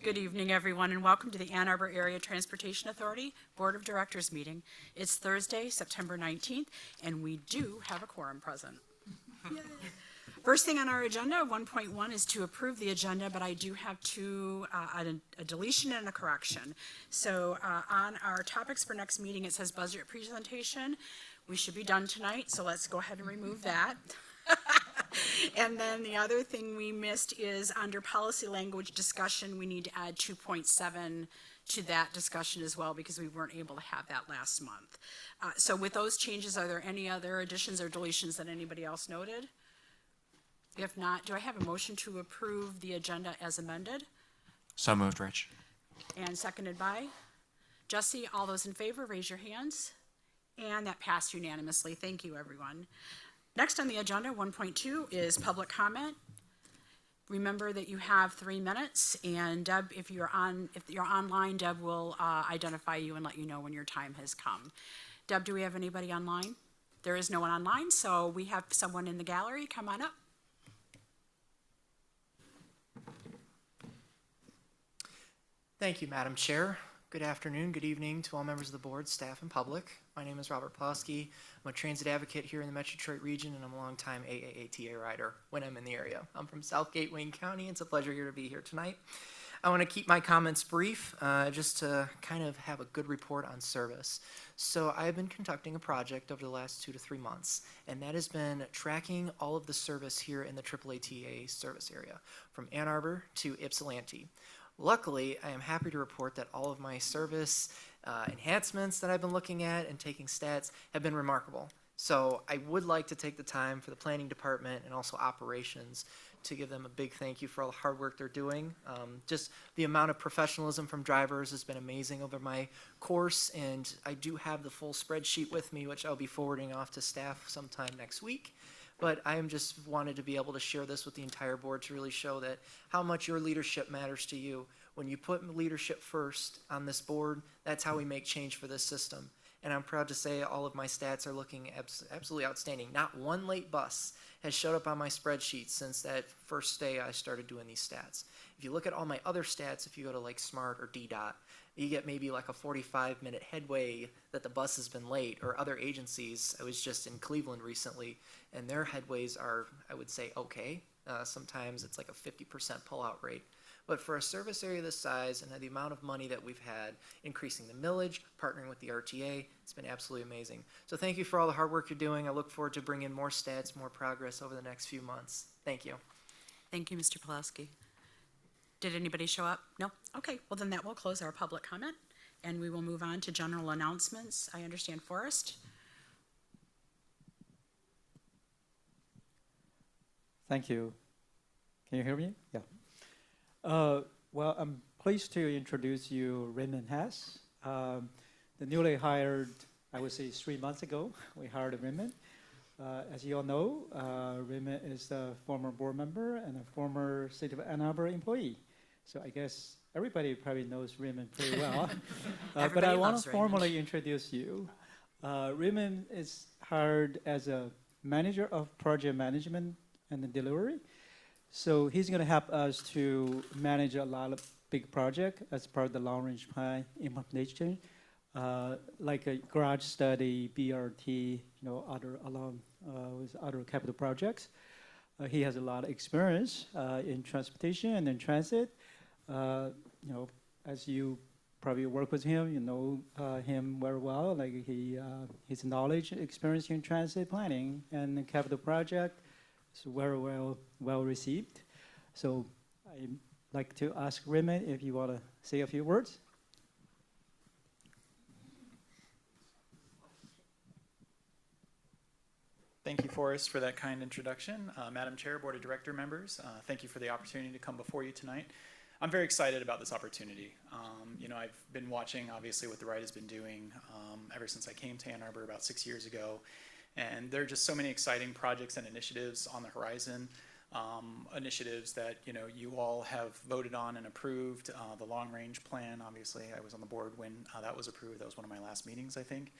Good evening, everyone, and welcome to the Ann Arbor Area Transportation Authority Board of Directors meeting. It's Thursday, September 19th, and we do have a quorum present. Yay. First thing on our agenda, 1.1, is to approve the agenda, but I do have a deletion and a correction. So on our topics for next meeting, it says budget presentation. We should be done tonight, so let's go ahead and remove that. And then the other thing we missed is under policy language discussion, we need to add 2.7 to that discussion as well because we weren't able to have that last month. So with those changes, are there any other additions or deletions that anybody else noted? If not, do I have a motion to approve the agenda as amended? So moved, Rich. And seconded by Jesse. All those in favor, raise your hands. And that passed unanimously. Thank you, everyone. Next on the agenda, 1.2, is public comment. Remember that you have 3 minutes, and Deb, if you're online, Deb will identify you and let you know when your time has come. Deb, do we have anybody online? There is no one online, so we have someone in the gallery. Come on up. Thank you, Madam Chair. Good afternoon, good evening to all members of the board, staff, and public. My name is Robert Plowski. I'm a transit advocate here in the Metro Detroit region, and I'm a longtime AAATA rider when I'm in the area. I'm from Southgate, Wayne County. It's a pleasure here to be here tonight. I want to keep my comments brief, just to kind of have a good report on service. So I've been conducting a project over the last 2 to 3 months, and that has been tracking all of the service here in the AAATA service area, from Ann Arbor to Ypsilanti. Luckily, I am happy to report that all of my service enhancements that I've been looking at and taking stats have been remarkable. So I would like to take the time for the planning department and also operations to give them a big thank you for all the hard work they're doing. Just the amount of professionalism from drivers has been amazing over my course, and I do have the full spreadsheet with me, which I'll be forwarding off to staff sometime next week. But I am just wanted to be able to share this with the entire board to really show that how much your leadership matters to you. When you put leadership first on this board, that's how we make change for this system. And I'm proud to say all of my stats are looking absolutely outstanding. Not one late bus has showed up on my spreadsheet since that first day I started doing these stats. If you look at all my other stats, if you go to like SMART or DDOT, you get maybe like a 45-minute headway that the bus has been late, or other agencies. I was just in Cleveland recently, and their headways are, I would say, okay. Sometimes it's like a 50% pullout rate. But for a service area this size and the amount of money that we've had, increasing the millage, partnering with the RTA, it's been absolutely amazing. So thank you for all the hard work you're doing. I look forward to bringing more stats, more progress over the next few months. Thank you. Thank you, Mr. Pulaski. Did anybody show up? No? Okay, well then that will close our public comment, and we will move on to general announcements. I understand Forrest. Thank you. Can you hear me? Yeah. Well, I'm pleased to introduce you Raymond Hess, the newly hired, I would say 3 months ago, we hired Raymond. As you all know, Raymond is a former board member and a former City of Ann Arbor employee. So I guess everybody probably knows Raymond pretty well. But I want to formally introduce you. Raymond is hired as a manager of project management and delivery. So he's going to help us to manage a lot of big projects as part of the long-range plan implementation, like a garage study, BRT, other along with other capital projects. He has a lot of experience in transportation and in transit. As you probably work with him, you know him very well. Like his knowledge, experience in transit planning and the capital project is very well received. So I'd like to ask Raymond if you want to say a few words. Thank you, Forrest, for that kind introduction. Madam Chair, Board of Director members, thank you for the opportunity to come before you tonight. I'm very excited about this opportunity. I've been watching, obviously, what TheRide has been doing ever since I came to Ann Arbor about 6 years ago. And there are just so many exciting projects and initiatives on the horizon, initiatives that you all have voted on and approved. The long-range plan, obviously, I was on the board when that was approved. That was one of my last meetings, I think.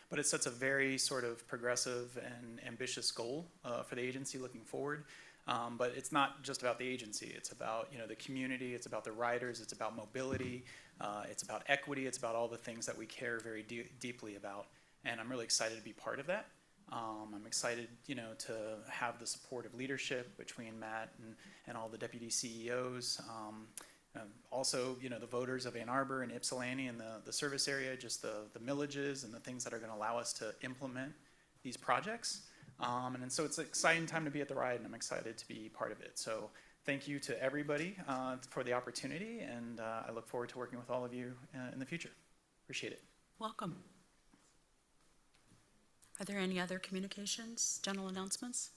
But it sets a very sort of progressive and ambitious goal for the agency looking forward. But it's not just about the agency. It's about, the community. It's about the riders. It's about mobility. It's about equity. It's about all the things that we care very deeply about. And I'm really excited to be part of that. I'm excited, to have the support of leadership between Matt and all the deputy CEOs. Also, the voters of Ann Arbor and Ypsilanti and the service area, just the millages and the things that are going to allow us to implement these projects. And so it's an exciting time to be at TheRide, and I'm excited to be part of it. So thank you to everybody for the opportunity, and I look forward to working with all of you in the future. Appreciate it. Welcome. Are there any other communications, general announcements?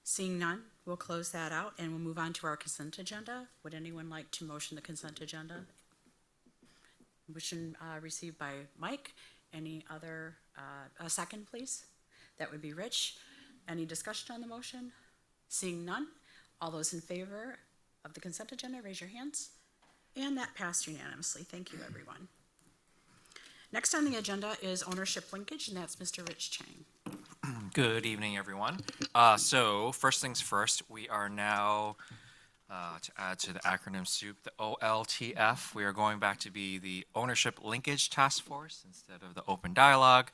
Seeing none, we'll close that out and we'll move on to our consent agenda. Would anyone like to motion the consent agenda? Motion received by Mike. Any other, a second, please? That would be Rich. Any discussion on the motion? Seeing none, all those in favor of the consent agenda, raise your hands. And that passed unanimously. Thank you, everyone. Next on the agenda is ownership linkage, and that's Mr. Rich Chang. Good evening, everyone. So first things first, we are now, to add to the acronym soup, the OLTF. We are going back to be the Ownership Linkage Task Force instead of the Open Dialogue,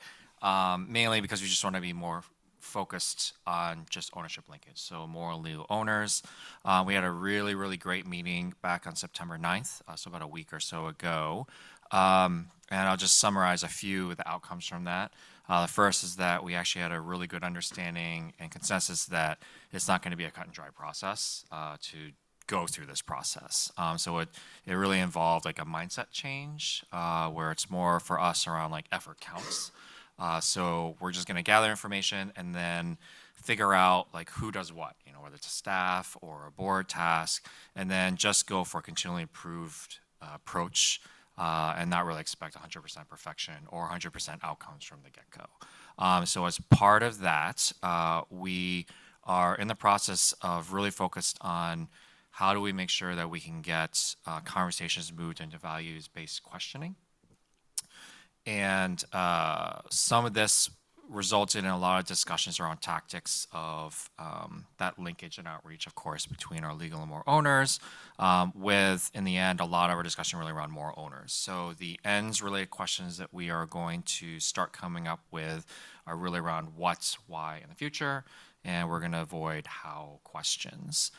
mainly because we just want to be more focused on just ownership linkage, so more legal owners. We had a really, really great meeting back on September 9th, so about a week or so ago. And I'll just summarize a few of the outcomes from that. The first is that we actually had a really good understanding and consensus that it's not going to be a cut and dry process to go through this process. So it really involved like a mindset change where it's more for us around like effort counts. So we're just going to gather information and then figure out like who does what, whether it's a staff or a board task, and then just go for a continually improved approach and not really expect 100% perfection or 100% outcomes from the get-go. So as part of that, we are in the process of really focused on how do we make sure that we can get conversations moved into values-based questioning. And some of this resulted in a lot of discussions around tactics of that linkage and outreach, of course, between our legal and more owners, with, in the end, a lot of our discussion really around more owners. So the ends-related questions that we are going to start coming up with are really around what, why, in the future, and we're going to avoid how questions.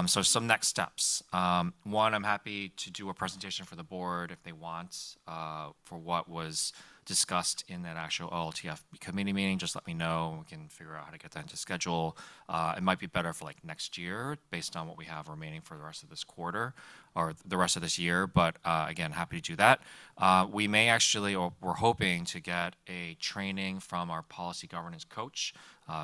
So some next steps. One, I'm happy to do a presentation for the board if they want for what was discussed in that actual OLTF committee meeting. Just let me know. We can figure out how to get that into schedule. It might be better for like next year based on what we have remaining for the rest of this quarter or the rest of this year. But again, happy to do that. We may actually, or we're hoping to get a training from our policy governance coach,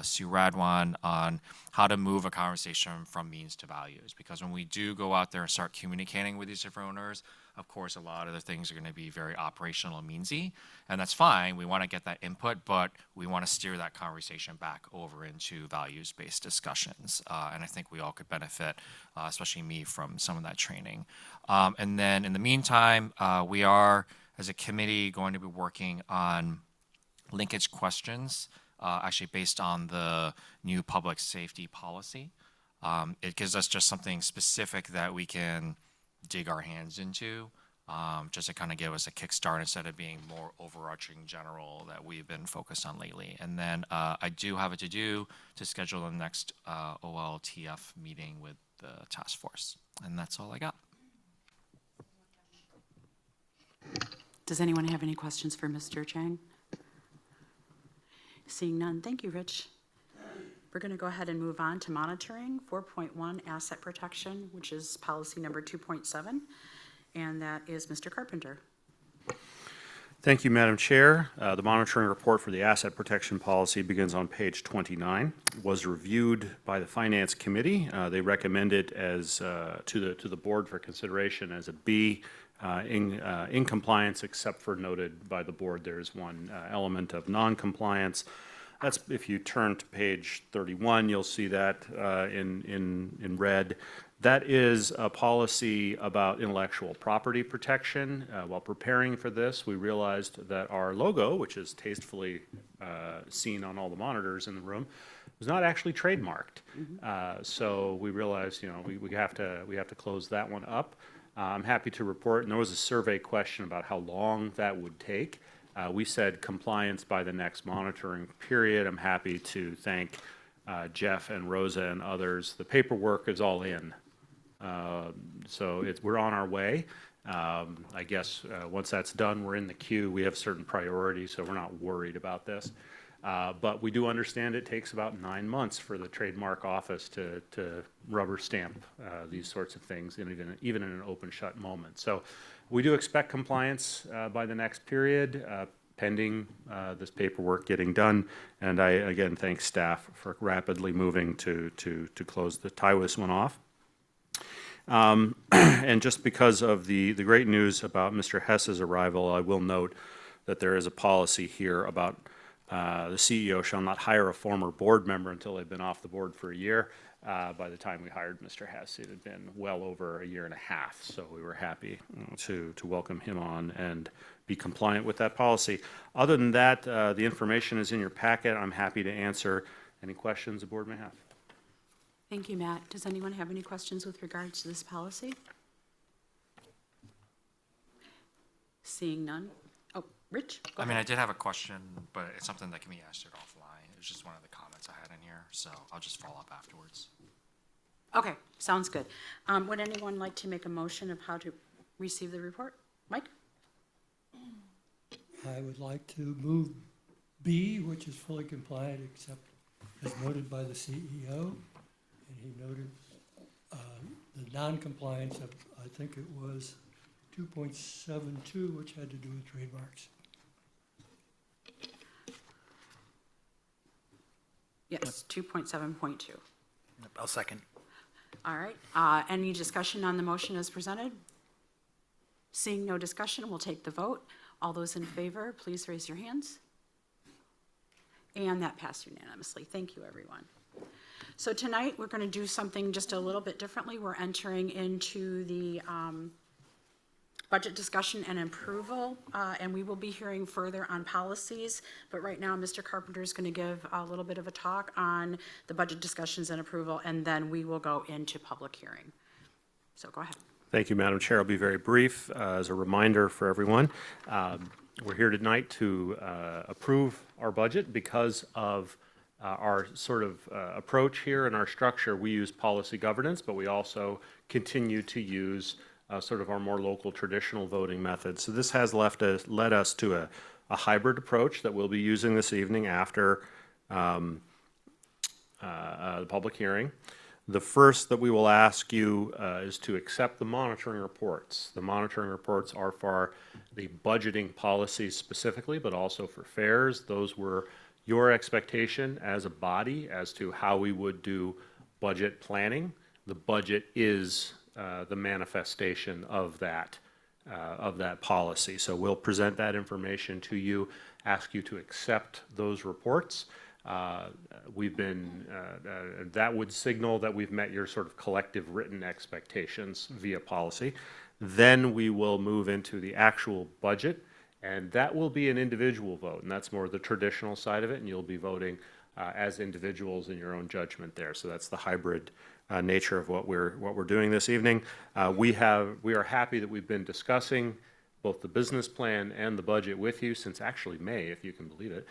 Sue Radwan, on how to move a conversation from means to values. Because when we do go out there and start communicating with these different owners, of course, a lot of the things are going to be very operational and meansy, and that's fine. We want to get that input, but we want to steer that conversation back over into values-based discussions. And I think we all could benefit, especially me, from some of that training. And then in the meantime, we are, as a committee, going to be working on linkage questions, actually based on the new public safety policy. It gives us just something specific that we can dig our hands into, just to kind of give us a kickstart instead of being more overarching general that we've been focused on lately. And then I do have a to-do to schedule the next OLTF meeting with the task force. And that's all I got. Does anyone have any questions for Mr. Chang? Seeing none, thank you, Rich. We're going to go ahead and move on to monitoring 4.1 asset protection, which is policy number 2.7, and that is Mr. Carpenter. Thank you, Madam Chair. The monitoring report for the asset protection policy begins on page 29. It was reviewed by the Finance Committee. They recommend it as to the board for consideration as a B in compliance, except for noted by the board there is one element of non-compliance. That's, if you turn to page 31, you'll see that in red. That is a policy about intellectual property protection. While preparing for this, we realized that our logo, which is tastefully seen on all the monitors in the room, was not actually trademarked. So we realized, we have to close that one up. I'm happy to report, and there was a survey question about how long that would take. We said compliance by the next monitoring period. I'm happy to thank Jeff and Rosa and others. The paperwork is all in. So we're on our way. I guess once that's done, we're in the queue. We have certain priorities, so we're not worried about this. But we do understand it takes about 9 months for the trademark office to rubber stamp these sorts of things, even in an open-shut moment. So we do expect compliance by the next period, pending this paperwork getting done. And I, again, thank staff for rapidly moving to tie this one off. And just because of the great news about Mr. Hess's arrival, I will note that there is a policy here about the CEO shall not hire a former board member until they've been off the board for a year. By the time we hired Mr. Hess, it had been well over a year and a half, so we were happy to welcome him on and be compliant with that policy. Other than that, the information is in your packet. I'm happy to answer any questions the board may have. Thank you, Matt. Does anyone have any questions with regards to this policy? Seeing none. Oh, Rich? Go I mean, ahead. I did have a question, but it's something that can be answered offline. It was just one of the comments I had in here, so I'll just follow up afterwards. Okay, sounds good. Would anyone like to make a motion of how to receive the report? Mike? I would like to move B, which is fully compliant except as noted by the CEO. And he noted the non-compliance of, I think it was 2.72, which had to do with trademarks. Yes, 2.7.2. I'll second. All right, any discussion on the motion as presented? Seeing no discussion, we'll take the vote. All those in favor, please raise your hands. And that passed unanimously. Thank you, everyone. So tonight, we're going to do something just a little bit differently. We're entering into the budget discussion and approval, and we will be hearing further on policies. But right now, Mr. Carpenter is going to give a little bit of a talk on the budget discussions and approval, and then we will go into public hearing. So go ahead. Thank you, Madam Chair. I'll be very brief. As a reminder for everyone, we're here tonight to approve our budget because of our sort of approach here and our structure. We use policy governance, but we also continue to use sort of our more local traditional voting methods. So this has led us to a hybrid approach that we'll be using this evening after the public hearing. The first that we will ask you is to accept the monitoring reports. The monitoring reports are for the budgeting policies specifically, but also for fares. Those were your expectation as a body as to how we would do budget planning. The budget is the manifestation of that policy. So we'll present that information to you, ask you to accept those reports. That would signal that we've met your sort of collective written expectations via policy. Then we will move into the actual budget, and that will be an individual vote, and that's more the traditional side of it, and you'll be voting as individuals in your own judgment there. So that's the hybrid nature of what we're doing this evening. We are happy that we've been discussing both the business plan and the budget with you since actually May, if you can believe it.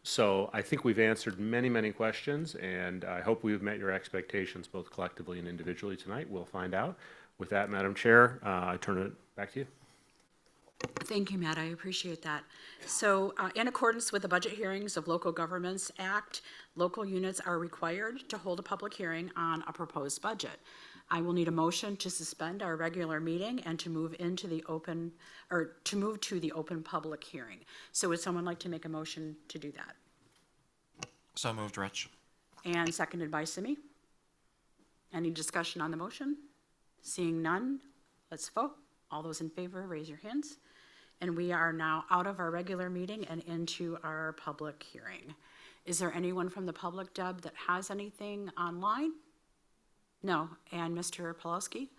So I think we've answered many, many questions, and I hope we've met your expectations both collectively and individually tonight. We'll find out. With that, Madam Chair, I turn it back to you. Thank you, Matt. I appreciate that. So in accordance with the Budget Hearings of Local Governments Act, local units are required to hold a public hearing on a proposed budget. I will need a motion to suspend our regular meeting and to move into the open, or to move to the open public hearing. So would someone like to make a motion to do that? So moved, Rich. And seconded by Simi. Any discussion on the motion? Seeing none, let's vote. All those in favor, raise your hands. And we are now out of our regular meeting and into our public hearing. Is there anyone from the public, Deb, that has anything online? No. And Mr. Pulaski?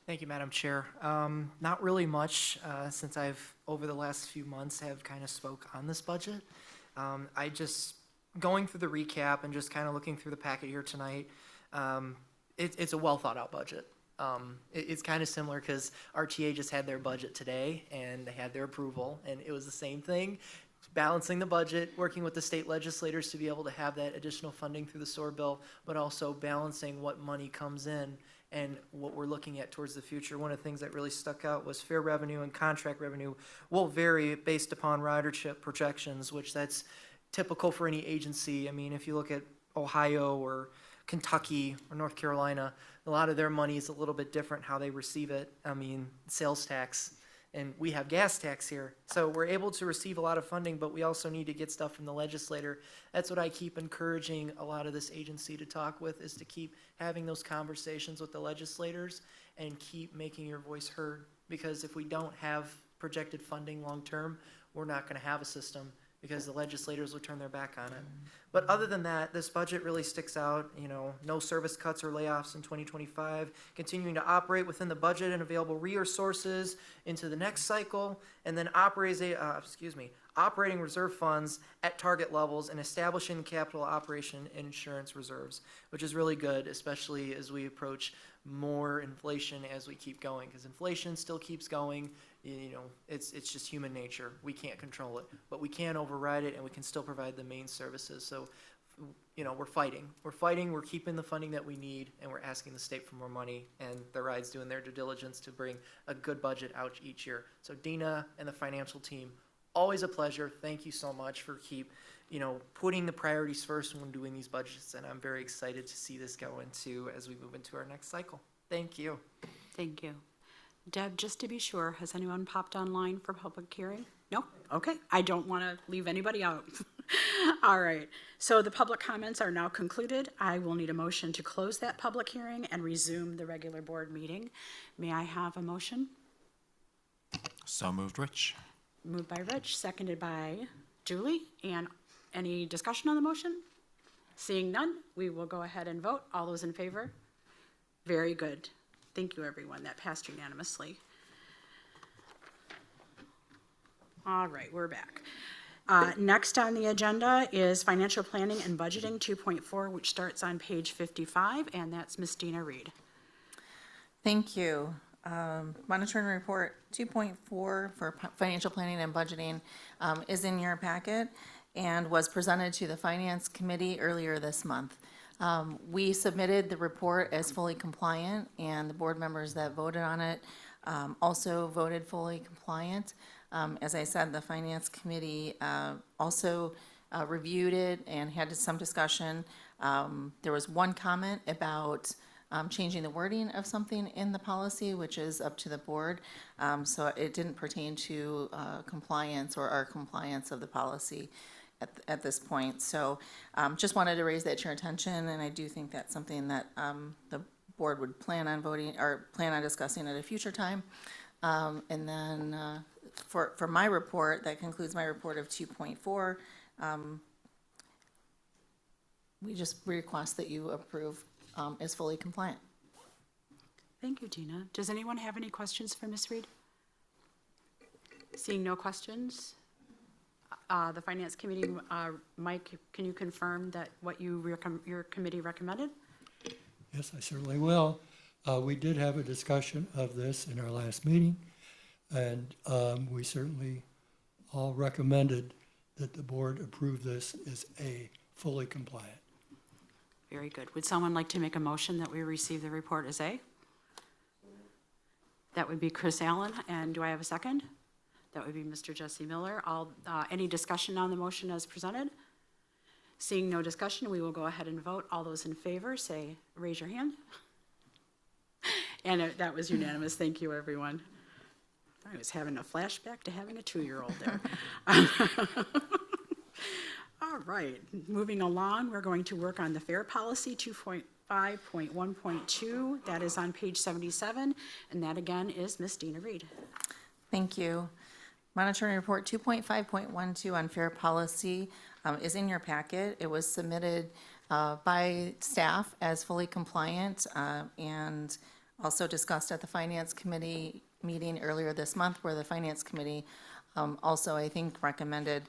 Thank you, Madam Chair. Not really much, since I've, over the last few months, have kind of spoke on this budget. I just, going through the recap and just kind of looking through the packet here tonight, it's a well-thought-out budget. It's kind of similar because RTA just had their budget today, and they had their approval, and it was the same thing. Balancing the budget, working with the state legislators to be able to have that additional funding through the SOAR bill, but also balancing what money comes in and what we're looking at towards the future. One of the things that really stuck out was fair revenue and contract revenue will vary based upon ridership projections, which that's typical for any agency. I mean, if you look at Ohio or Kentucky or North Carolina, a lot of their money is a little bit different how they receive it. I mean, sales tax, and we have gas tax here. So we're able to receive a lot of funding, but we also need to get stuff from the legislator. That's what I keep encouraging a lot of this agency to talk with, is to keep having those conversations with the legislators and keep making your voice heard. Because if we don't have projected funding long-term, we're not gonna have a system, because the legislators will turn their back on it. But other than that, this budget really sticks out. You know, no service cuts or layoffs in 2025, continuing to operate within the budget and available resources into the next cycle, and then operating reserve funds at target levels and establishing capital operation and insurance reserves, which is really good, especially as we approach more inflation as we keep going, because inflation still keeps going. You know, it's just human nature. We can't control it, but we can override it, and we can still provide the main services. So, you know, we're fighting. We're keeping the funding that we need, and we're asking the state for more money, and TheRide's doing their due diligence to bring a good budget out each year. So Dina and the financial team, always a pleasure. Thank you so much for putting the priorities first when doing these budgets, and I'm very excited to see this go into as we move into our next cycle. Thank you. Thank you. Deb, just to be sure, has anyone popped online for public hearing? No? Okay, I don't want to leave anybody out. All right, so the public comments are now concluded. I will need a motion to close that public hearing and resume the regular board meeting. May I have a motion? So moved, Rich. Moved by Rich, seconded by Julie. And any discussion on the motion? Seeing none, we will go ahead and vote. All those in favor? Very good. Thank you, everyone. That passed unanimously. All right, we're back. Next on the agenda is Financial Planning and Budgeting 2.4, which starts on page 55, and that's Ms. Dina Reed. Thank you. Monitoring report 2.4 for financial planning and budgeting is in your packet and was presented to the Finance Committee earlier this month. We submitted the report as fully compliant, and the board members that voted on it also voted fully compliant. As I said, the Finance Committee also reviewed it and had some discussion. There was one comment about changing the wording of something in the policy, which is up to the board. So it didn't pertain to compliance or our compliance of the policy at this point. So just wanted to raise that to your attention, and I do think that's something that the board would plan on voting or plan on discussing at a future time. And then for my report, that concludes my report of 2.4. We just request that you approve as fully compliant. Thank you, Dina. Does anyone have any questions for Ms. Reed? Seeing no questions, the Finance Committee, Mike, can you confirm that what your committee recommended? Yes, I certainly will. We did have a discussion of this in our last meeting, and we certainly all recommended that the board approve this as a fully compliant. Very good. Would someone like to make a motion that we receive the report as A? That would be Chris Allen, and do I have a second? That would be Mr. Jesse Miller. Any discussion on the motion as presented? Seeing no discussion, we will go ahead and vote. All those in favor, raise your hand. And that was unanimous. Thank you, everyone. I was having a flashback to having a 2-year-old there. All right, moving along, we're going to work on the FAIR Policy 2.5.1.2. That is on page 77, and that again is Ms. Dina Reed. Thank you. Monitoring report 2.5.12 on fair policy. is in your packet. It was submitted by staff as fully compliant and also discussed at the Finance Committee meeting earlier this month, where the Finance Committee also, I think, recommended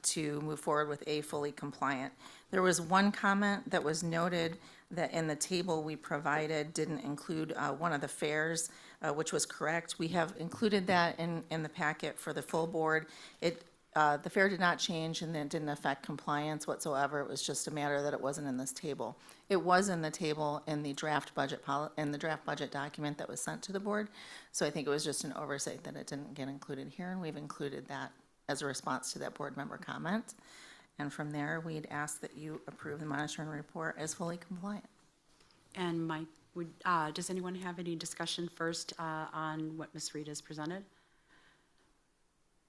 to move forward with a fully compliant. There was one comment that was noted that in the table we provided didn't include one of the fairs, which was correct. We have included that in the packet for the full board. The fair did not change and it didn't affect compliance whatsoever. It was just a matter that it wasn't in this table. It was in the table in the draft budget document that was sent to the board. So I think it was just an oversight that it didn't get included here, and we've included that as a response to that board member comment. And from there, we'd ask that you approve the monitoring report as fully compliant. And Mike, does anyone have any discussion first on what Ms. Reed has presented?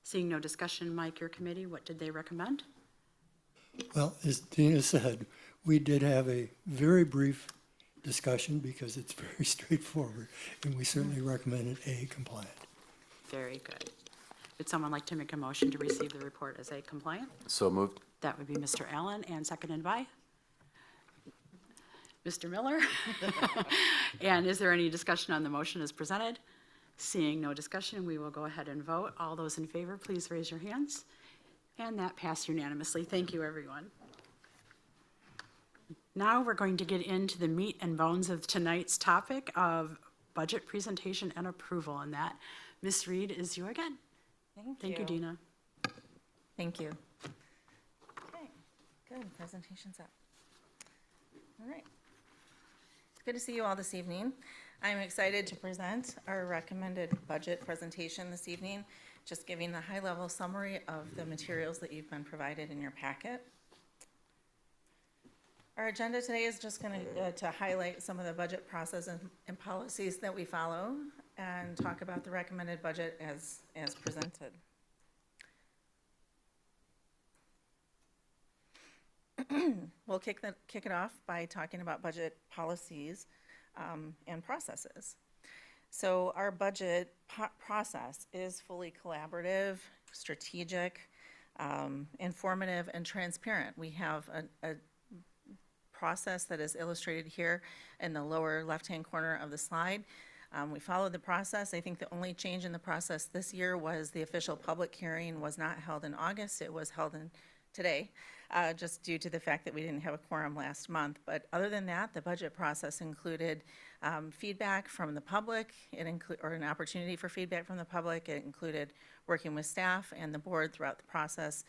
Seeing no discussion, Mike, your committee, what did they recommend? Well, as Dina said, we did have a very brief discussion because it's very straightforward, and we certainly recommended A, compliant. Very good. Would someone like to make a motion to receive the report as A compliant? So moved. That would be Mr. Allen, and seconded by Mr. Miller. And is there any discussion on the motion as presented? Seeing no discussion, we will go ahead and vote. All those in favor, please raise your hands. And that passed unanimously. Thank you, everyone. Now we're going to get into the meat and bones of tonight's topic of budget presentation and approval. And that, Ms. Reed, is you again. Thank you, Dina. Thank you. Okay, good, presentation's up. All right. It's good to see you all this evening. I'm excited to present our recommended budget presentation this evening, just giving a high-level summary of the materials that you've been provided in your packet. Our agenda today is just going to highlight some of the budget process and policies that we follow and talk about the recommended budget as presented. We'll kick it off by talking about budget policies and processes. So our budget process is fully collaborative, strategic, informative, and transparent. We have a process that is illustrated here in the lower left-hand corner of the slide. We followed the process. I think the only change in the process this year was the official public hearing was not held in August. It was held in today, just due to the fact that we didn't have a quorum last month. But other than that, the budget process included feedback from the public, or an opportunity for feedback from the public. It included working with staff and the board throughout the process,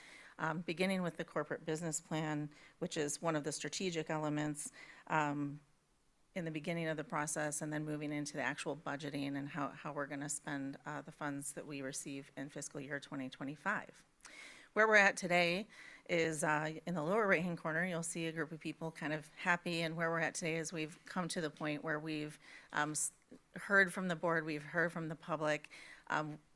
beginning with the corporate business plan, which is one of the strategic elements in the beginning of the process, and then moving into the actual budgeting and how we're going to spend the funds that we receive in fiscal year 2025. Where we're at today is in the lower right-hand corner, you'll see a group of people kind of happy, and where we're at today is we've come to the point where we've heard from the board, we've heard from the public.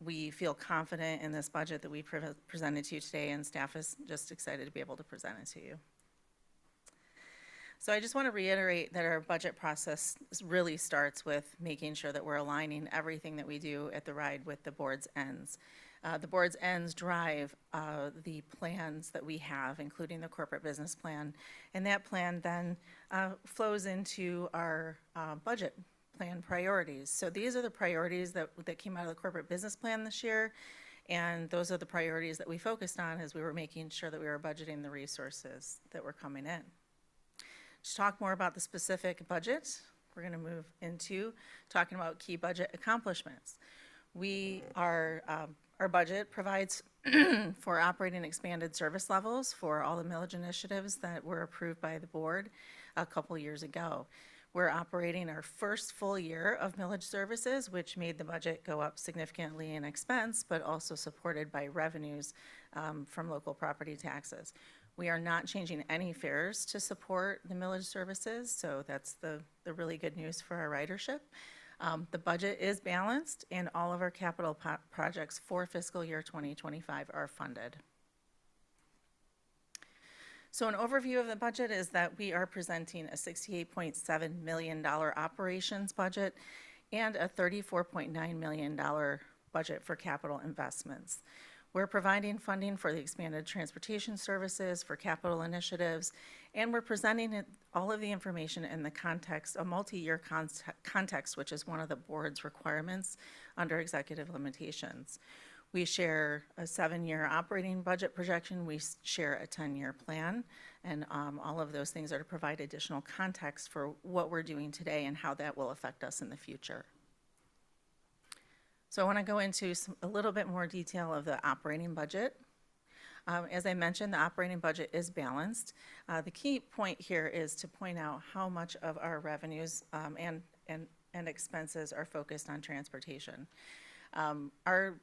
We feel confident in this budget that we presented to you today, and staff is just excited to be able to present it to you. So I just want to reiterate that our budget process really starts with making sure that we're aligning everything that we do at TheRide with the board's ends. The board's ends drive the plans that we have, including the corporate business plan, and that plan then flows into our budget plan priorities. So these are the priorities that came out of the corporate business plan this year, and those are the priorities that we focused on as we were making sure that we were budgeting the resources that were coming in. To talk more about the specific budget, we're going to move into talking about key budget accomplishments. Our budget provides for operating expanded service levels for all the millage initiatives that were approved by the board a couple years ago. We're operating our first full year of millage services, which made the budget go up significantly in expense, but also supported by revenues from local property taxes. We are not changing any fares to support the millage services, so that's the really good news for our ridership. The budget is balanced, and all of our capital projects for fiscal year 2025 are funded. So an overview of the budget is that we are presenting a $68.7 million operations budget and a $34.9 million budget for capital investments. We're providing funding for the expanded transportation services, for capital initiatives, and we're presenting all of the information in the context, a multi-year context, which is one of the board's requirements under executive limitations. We share a 7-year operating budget projection, we share a 10-year plan, and all of those things are to provide additional context for what we're doing today and how that will affect us in the future. So I want to go into a little bit more detail of the operating budget. As I mentioned, the operating budget is balanced. The key point here is to point out how much of our revenues and expenses are focused on transportation. Our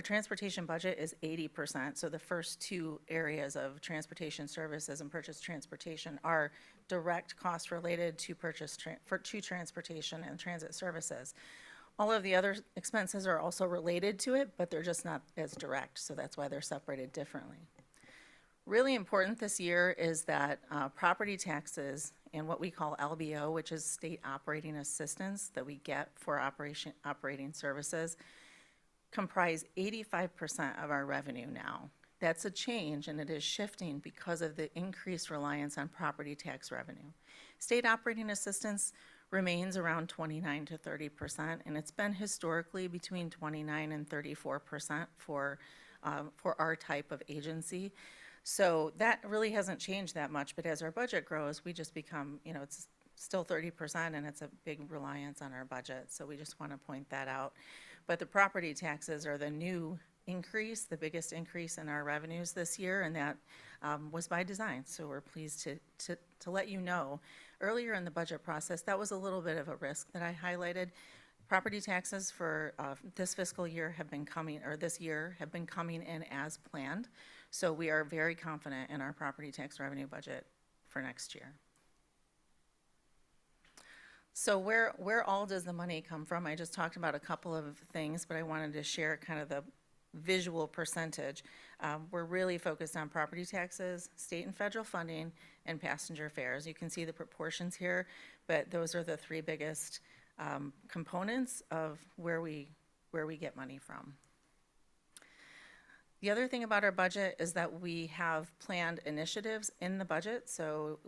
transportation budget is 80%, so the first two areas of transportation services and purchase transportation are direct costs related to transportation and transit services. All of the other expenses are also related to it, but they're just not as direct, so that's why they're separated differently. Really important this year is that property taxes and what we call LBO, which is state operating assistance that we get for operating services, comprise 85% of our revenue now. That's a change, and it is shifting because of the increased reliance on property tax revenue. State operating assistance remains around 29 to 30%, and it's been historically between 29 and 34% for our type of agency. So that really hasn't changed that much, but as our budget grows, we just become, it's still 30%, and it's a big reliance on our budget, so we just want to point that out. But the property taxes are the new increase, the biggest increase in our revenues this year, and that was by design, so we're pleased to let you know. Earlier in the budget process, that was a little bit of a risk that I highlighted. Property taxes for this fiscal year have been coming, or this year have been coming in as planned, so we are very confident in our property tax revenue budget for next year. So where all does the money come from? I just talked about a couple of things, but I wanted to share kind of the visual percentage. We're really focused on property taxes, state and federal funding, and passenger fares. You can see the proportions here, but those are the three biggest components of where we get money from. The other thing about our budget is that we have planned initiatives in the budget. So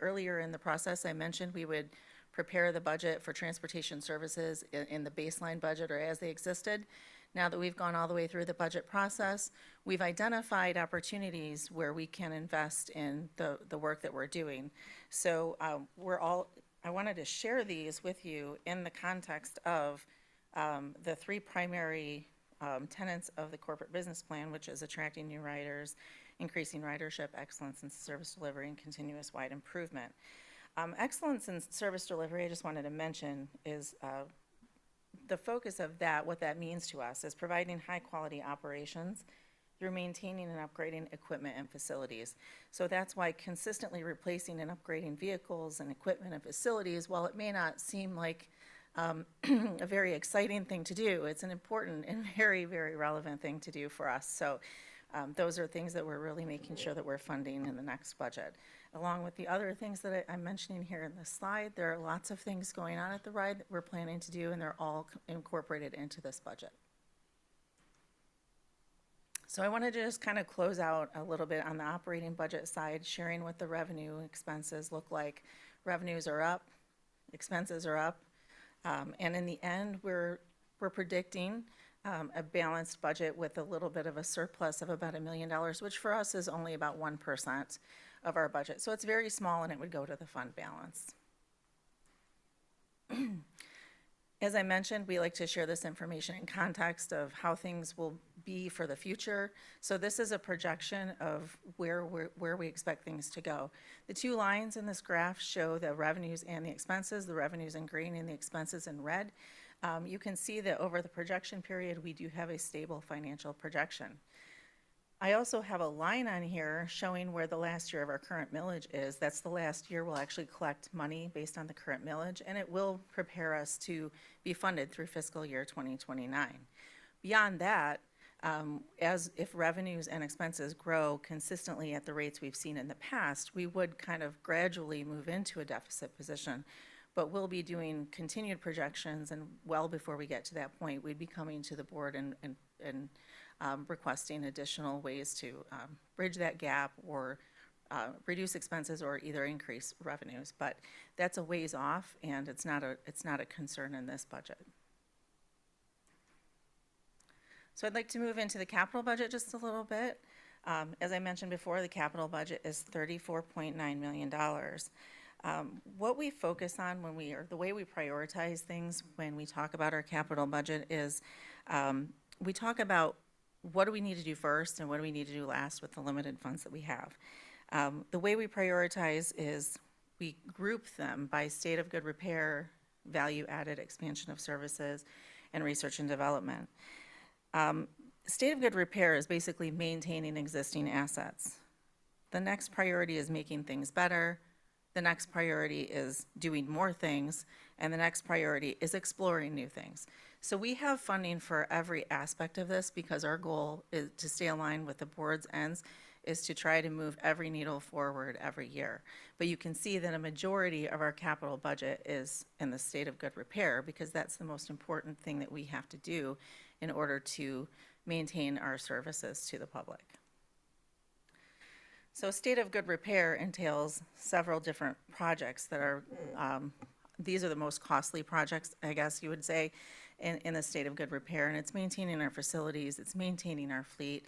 earlier in the process, I mentioned we would prepare the budget for transportation services in the baseline budget or as they existed. Now that we've gone all the way through the budget process, we've identified opportunities where we can invest in the work that we're doing. So I wanted to share these with you in the context of the three primary tenets of the corporate business plan, which is attracting new riders, increasing ridership, excellence in service delivery, and continuous wide improvement. Excellence in service delivery, I just wanted to mention, is the focus of that, what that means to us, is providing high-quality operations through maintaining and upgrading equipment and facilities. So that's why consistently replacing and upgrading vehicles and equipment and facilities, while it may not seem like a very exciting thing to do, it's an important and very, very relevant thing to do for us. So those are things that we're really making sure that we're funding in the next budget. Along with the other things that I'm mentioning here in this slide, there are lots of things going on at TheRide that we're planning to do, and they're all incorporated into this budget. So I wanted to just kind of close out a little bit on the operating budget side, sharing what the revenue expenses look like. Revenues are up, expenses are up, and in the end, we're predicting a balanced budget with a little bit of a surplus of about $1 million, which for us is only about 1% of our budget. So it's very small, and it would go to the fund balance. As I mentioned, we like to share this information in context of how things will be for the future. So this is a projection of where we expect things to go. The two lines in this graph show the revenues and the expenses, the revenues in green and the expenses in red. You can see that over the projection period, we do have a stable financial projection. I also have a line on here showing where the last year of our current millage is. That's the last year we'll actually collect money based on the current millage, and it will prepare us to be funded through fiscal year 2029. Beyond that, if revenues and expenses grow consistently at the rates we've seen in the past, we would kind of gradually move into a deficit position. But we'll be doing continued projections, and well before we get to that point, we'd be coming to the board and requesting additional ways to bridge that gap or reduce expenses or either increase revenues. But that's a ways off, and it's not a concern in this budget. So I'd like to move into the capital budget just a little bit. As I mentioned before, the capital budget is $34.9 million. What we focus on or the way we prioritize things when we talk about our capital budget is we talk about what do we need to do first and what do we need to do last with the limited funds that we have. The way we prioritize is we group them by state of good repair, value-added expansion of services, and research and development. State of good repair is basically maintaining existing assets. The next priority is making things better. The next priority is doing more things. And the next priority is exploring new things. So we have funding for every aspect of this because our goal is to stay aligned with the board's ends is to try to move every needle forward every year. But you can see that a majority of our capital budget is in the state of good repair because that's the most important thing that we have to do in order to maintain our services to the public. So state of good repair entails several different projects that are, these are the most costly projects, I guess you would say, in the state of good repair. And it's maintaining our facilities, it's maintaining our fleet,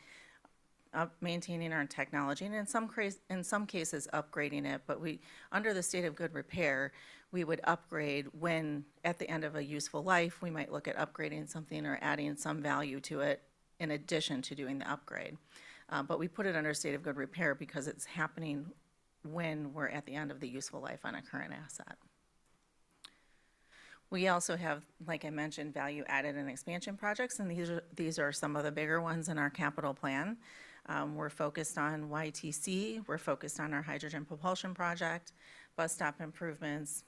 maintaining our technology, and in some cases upgrading it. But under the state of good repair, we would upgrade when at the end of a useful life, we might look at upgrading something or adding some value to it in addition to doing the upgrade. But we put it under state of good repair because it's happening when we're at the end of the useful life on a current asset. We also have, like I mentioned, value added and expansion projects, and these are some of the bigger ones in our capital plan. We're focused on YTC, we're focused on our hydrogen propulsion project, bus stop improvements,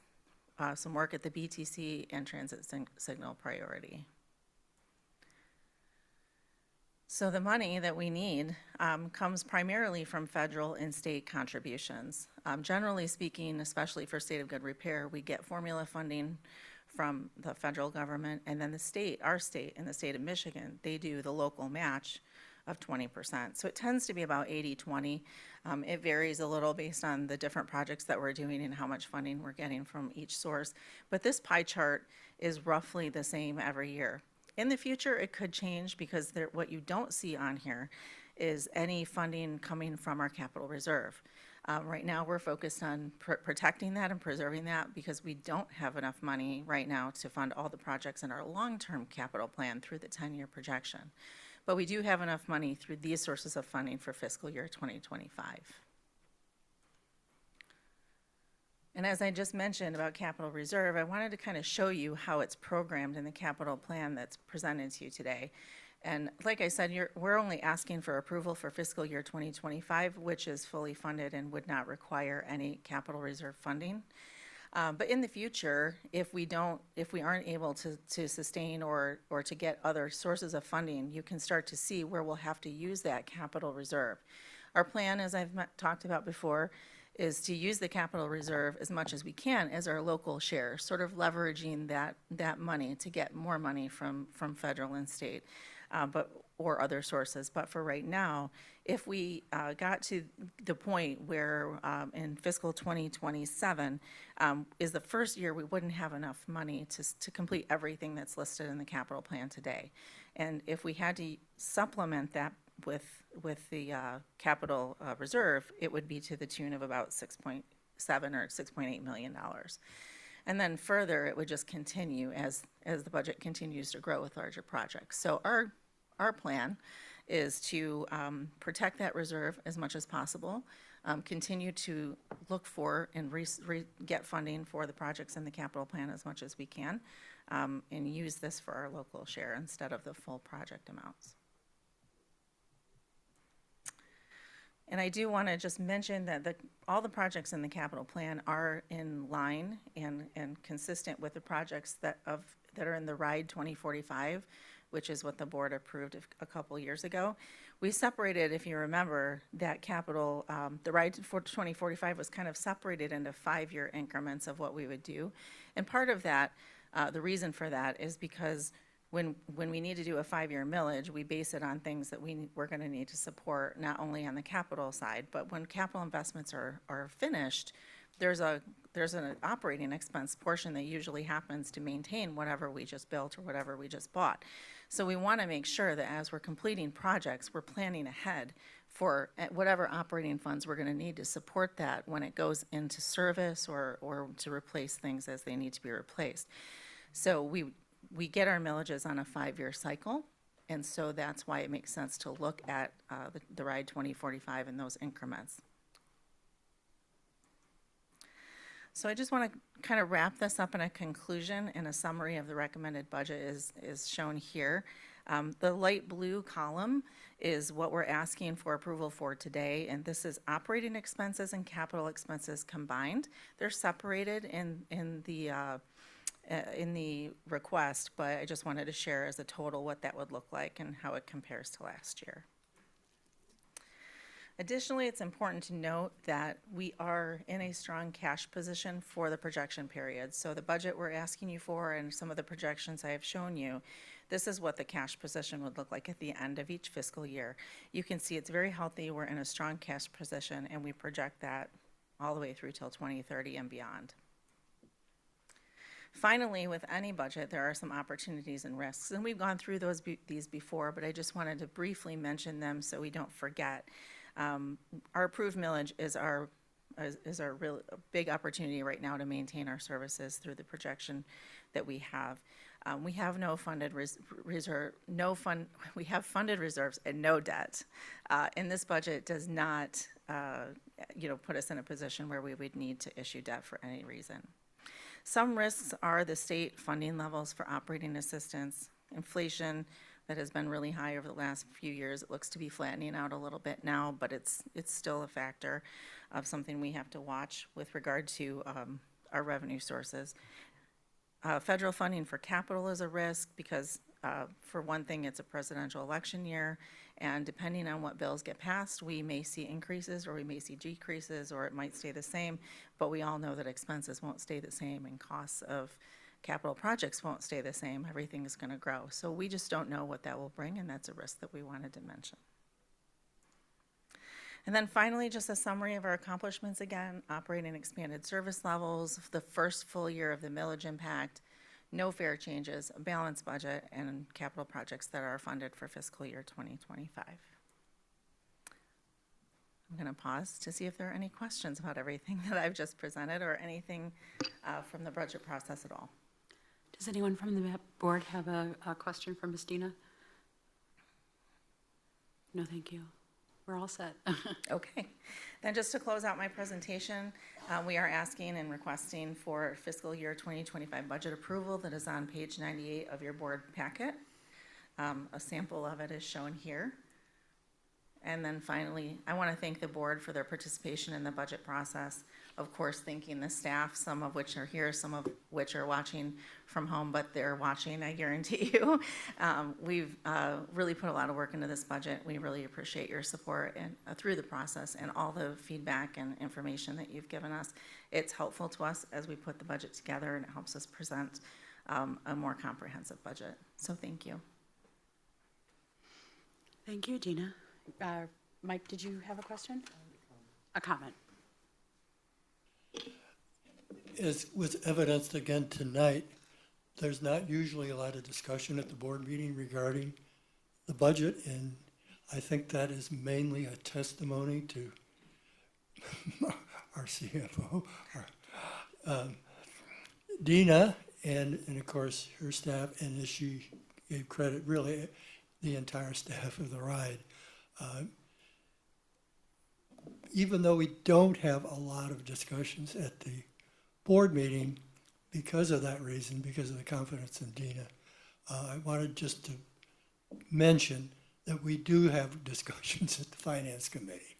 some work at the BTC, and transit signal priority. So the money that we need comes primarily from federal and state contributions. Generally speaking, especially for state of good repair, we get formula funding from the federal government, and then the state, our state and the state of Michigan, they do the local match of 20%. So it tends to be about 80-20. It varies a little based on the different projects that we're doing and how much funding we're getting from each source. But this pie chart is roughly the same every year. In the future, it could change because what you don't see on here is any funding coming from our capital reserve. Right now, we're focused on protecting that and preserving that because we don't have enough money right now to fund all the projects in our long-term capital plan through the 10-year projection. But we do have enough money through these sources of funding for fiscal year 2025. And as I just mentioned about capital reserve, I wanted to kind of show you how it's programmed in the capital plan that's presented to you today. And like I said, we're only asking for approval for fiscal year 2025, which is fully funded and would not require any capital reserve funding. But in the future, if we aren't able to sustain or to get other sources of funding, you can start to see where we'll have to use that capital reserve. Our plan, as I've talked about before, is to use the capital reserve as much as we can as our local share, sort of leveraging that money to get more money from federal and state, or other sources. But for right now, if we got to the point where in fiscal 2027 is the first year we wouldn't have enough money to complete everything that's listed in the capital plan today. And if we had to supplement that with the capital reserve, it would be to the tune of about $6.7 or $6.8 million. And then further, it would just continue as the budget continues to grow with larger projects. So our plan is to protect that reserve as much as possible, continue to look for and get funding for the projects in the capital plan as much as we can, and use this for our local share instead of the full project amounts. And I do want to just mention that all the projects in the capital plan are in line and consistent with the projects that are in the RIDE 2045, which is what the board approved a couple years ago. We separated, if you remember, that capital, the RIDE 2045 was kind of separated into 5-year increments of what we would do. And part of that, the reason for that is because when we need to do a 5-year millage, we base it on things that we're gonna need to support, not only on the capital side, but when capital investments are finished, there's an operating expense portion that usually happens to maintain whatever we just built or whatever we just bought. So we want to make sure that as we're completing projects, we're planning ahead for whatever operating funds we're going to need to support that when it goes into service or to replace things as they need to be replaced. So we get our millages on a 5-year cycle, and so that's why it makes sense to look at the RIDE 2045 in those increments. So I just want to kind of wrap this up in a conclusion, and a summary of the recommended budget is shown here. The light blue column is what we're asking for approval for today, and this is operating expenses and capital expenses combined. They're separated in the request, but I just wanted to share as a total what that would look like and how it compares to last year. Additionally, it's important to note that we are in a strong cash position for the projection period. So the budget we're asking you for and some of the projections I have shown you, this is what the cash position would look like at the end of each fiscal year. You can see it's very healthy. We're in a strong cash position, and we project that all the way through till 2030 and beyond. Finally, with any budget, there are some opportunities and risks, and we've gone through these before, but I just wanted to briefly mention them so we don't forget. Our approved millage is our real big opportunity right now to maintain our services through the projection that we have. We have no funded reserve, we have funded reserves and no debt. And this budget does not, put us in a position where we would need to issue debt for any reason. Some risks are the state funding levels for operating assistance, inflation that has been really high over the last few years. It looks to be flattening out a little bit now, but it's still a factor of something we have to watch with regard to our revenue sources. Federal funding for capital is a risk because, for one thing, it's a presidential election year, and depending on what bills get passed, we may see increases or we may see decreases, or it might stay the same, but we all know that expenses won't stay the same and costs of capital projects won't stay the same. Everything is going to grow. So we just don't know what that will bring, and that's a risk that we wanted to mention. And then finally, just a summary of our accomplishments again: operating expanded service levels, the first full year of the millage impact, no fare changes, a balanced budget, and capital projects that are funded for fiscal year 2025. I'm going to pause to see if there are any questions about everything that I've just presented or anything from the budget process at all. Does anyone from the board have a question for Ms. Dina? No, thank you. We're all set. Okay. Then just to close out my presentation, we are asking and requesting for fiscal year 2025 budget approval that is on page 98 of your board packet. A sample of it is shown here. And then finally, I want to thank the board for their participation in the budget process. Of course, thanking the staff, some of which are here, some of which are watching from home, but they're watching, I guarantee you. We've really put a lot of work into this budget. We really appreciate your support and through the process and all the feedback and information that you've given us. It's helpful to us as we put the budget together, and it helps us present a more comprehensive budget. So thank you. Thank you, Dina. Mike, did you have a question? A comment? As was evidenced again tonight, there's not usually a lot of discussion at the board meeting regarding the budget, and I think that is mainly a testimony to our CFO, Dina, and of course her staff, and as she gave credit, really the entire staff of TheRide. Even though we don't have a lot of discussions at the board meeting because of that reason, because of the confidence in Dina, I wanted just to mention that we do have discussions at the Finance Committee.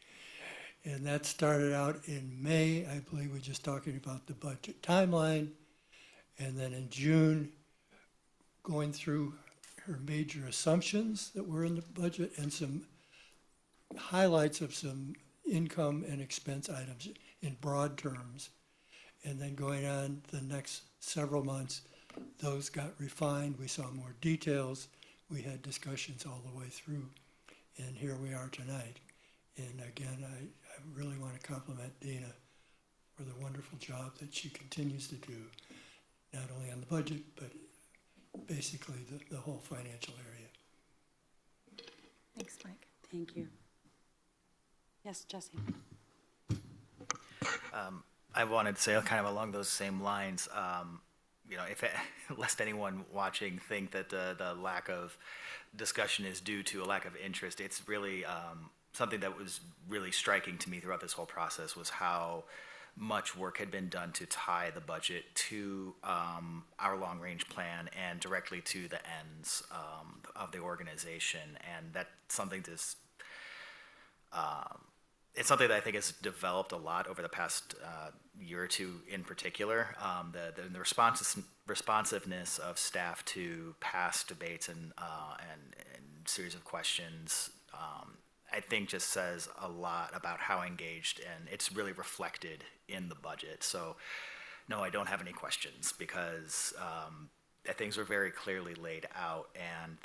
And that started out in May. I believe we're just talking about the budget timeline. And then in June, going through her major assumptions that were in the budget and some highlights of some income and expense items in broad terms, and then going on the next several months those got refined, we saw more details, we had discussions all the way through, and here we are tonight. And again, I really want to compliment Dina for the wonderful job that she continues to do, not only on the budget, but basically the whole financial area. Thanks, Mike. Thank you. Yes, Jesse. I wanted to say kind of along those same lines, if lest anyone watching think that the lack of discussion is due to a lack of interest, it's really something that was really striking to me throughout this whole process was how much work had been done to tie the budget to our long-range plan and directly to the ends of the organization, and that's something that's it's something that I think has developed a lot over the past year or two in particular. The responsiveness of staff to past debates and series of questions, I think just says a lot about how engaged, and it's really reflected in the budget. So, no, I don't have any questions because things were very clearly laid out, and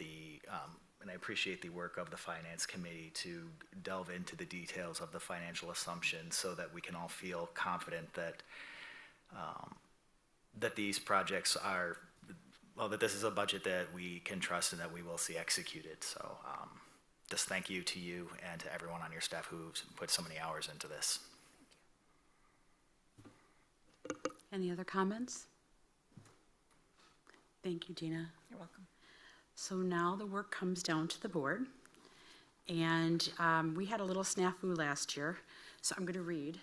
and I appreciate the work of the Finance Committee to delve into the details of the financial assumptions so that we can all feel confident that that these projects are, well, that this is a budget that we can trust and that we will see executed. So just thank you to you and to everyone on your staff who's put so many hours into this. Any other comments? Thank you, Dina. You're welcome. So now the work comes down to the board. And we had a little snafu last year, so I'm going to read.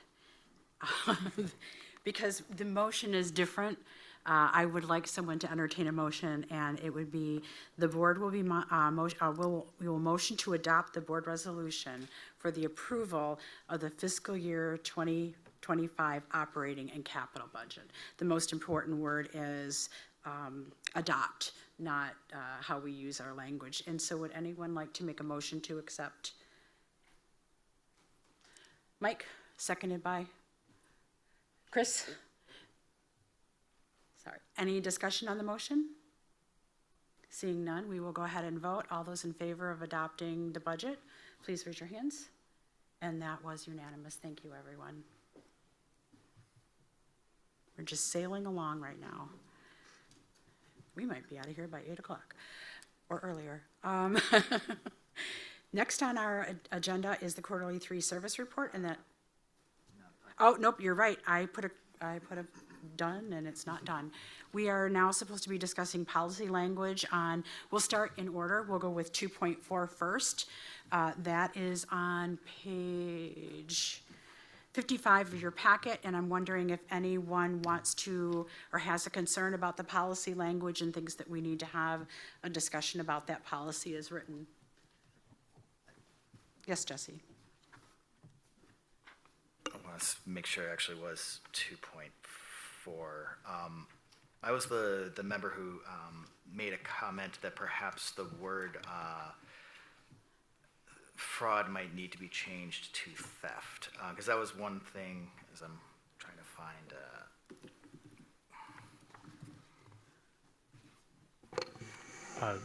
Because the motion is different, I would like someone to entertain a motion, and it would be, the board will be, we will motion to adopt the board resolution for the approval of the fiscal year 2025 operating and capital budget. The most important word is adopt, not how we use our language. And so would anyone like to make a motion to accept? Mike, seconded by Chris? Sorry. Any discussion on the motion? Seeing none, we will go ahead and vote. All those in favor of adopting the budget, please raise your hands. And that was unanimous. Thank you, everyone. We're just sailing along right now. We might be out of here by 8 o'clock or earlier. Next on our agenda is the quarterly 3 service report, and that. Oh, nope, you're right. I put a done, and it's not done. We are now supposed to be discussing policy language on. We'll start in order. We'll go with 2.4 first. That is on page 55 of your packet, and I'm wondering if anyone wants to or has a concern about the policy language and thinks that we need to have a discussion about that policy as written. Yes, Jesse. Let's make sure it actually was 2.4. I was the member who made a comment that perhaps the word fraud might need to be changed to theft, because that was one thing as I'm trying to find.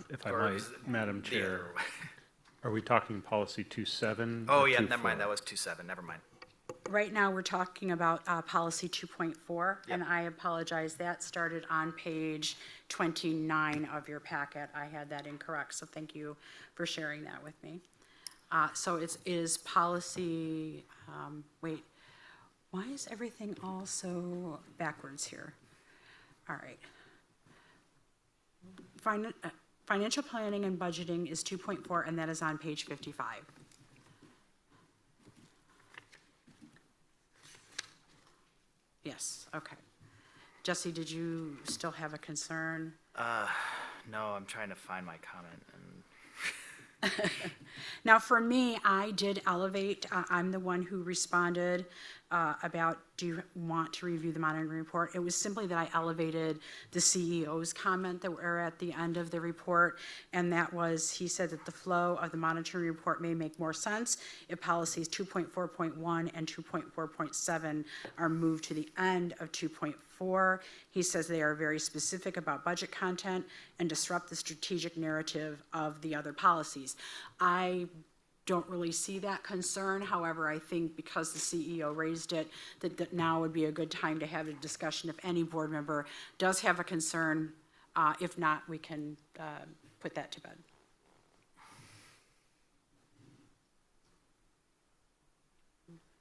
If I Or might, is it- Madam Chair, Yeah. are we talking policy 2.7? Oh or yeah, 2.4? never mind. That was 2.7. Never mind. Right now, we're talking about policy 2.4, and Yep. I apologize, that started on page 29 of your packet. I had that incorrect, so thank you for sharing that with me. So it is policy, wait, why is everything all so backwards here? All right. Financial planning and budgeting is 2.4, and that is on page 55. Yes, okay. Jesse, did you still have a concern? No, I'm trying to find my comment. And Now, for me, I did elevate, I'm the one who responded about, do you want to review the monitoring report? It was simply that I elevated the CEO's comment that were at the end of the report, and that was, he said that the flow of the monitoring report may make more sense if policies 2.4.1 and 2.4.7 are moved to the end of 2.4. He says they are very specific about budget content and disrupt the strategic narrative of the other policies. I don't really see that concern. However, I think because the CEO raised it, that now would be a good time to have a discussion if any board member does have a concern. If not, we can put that to bed.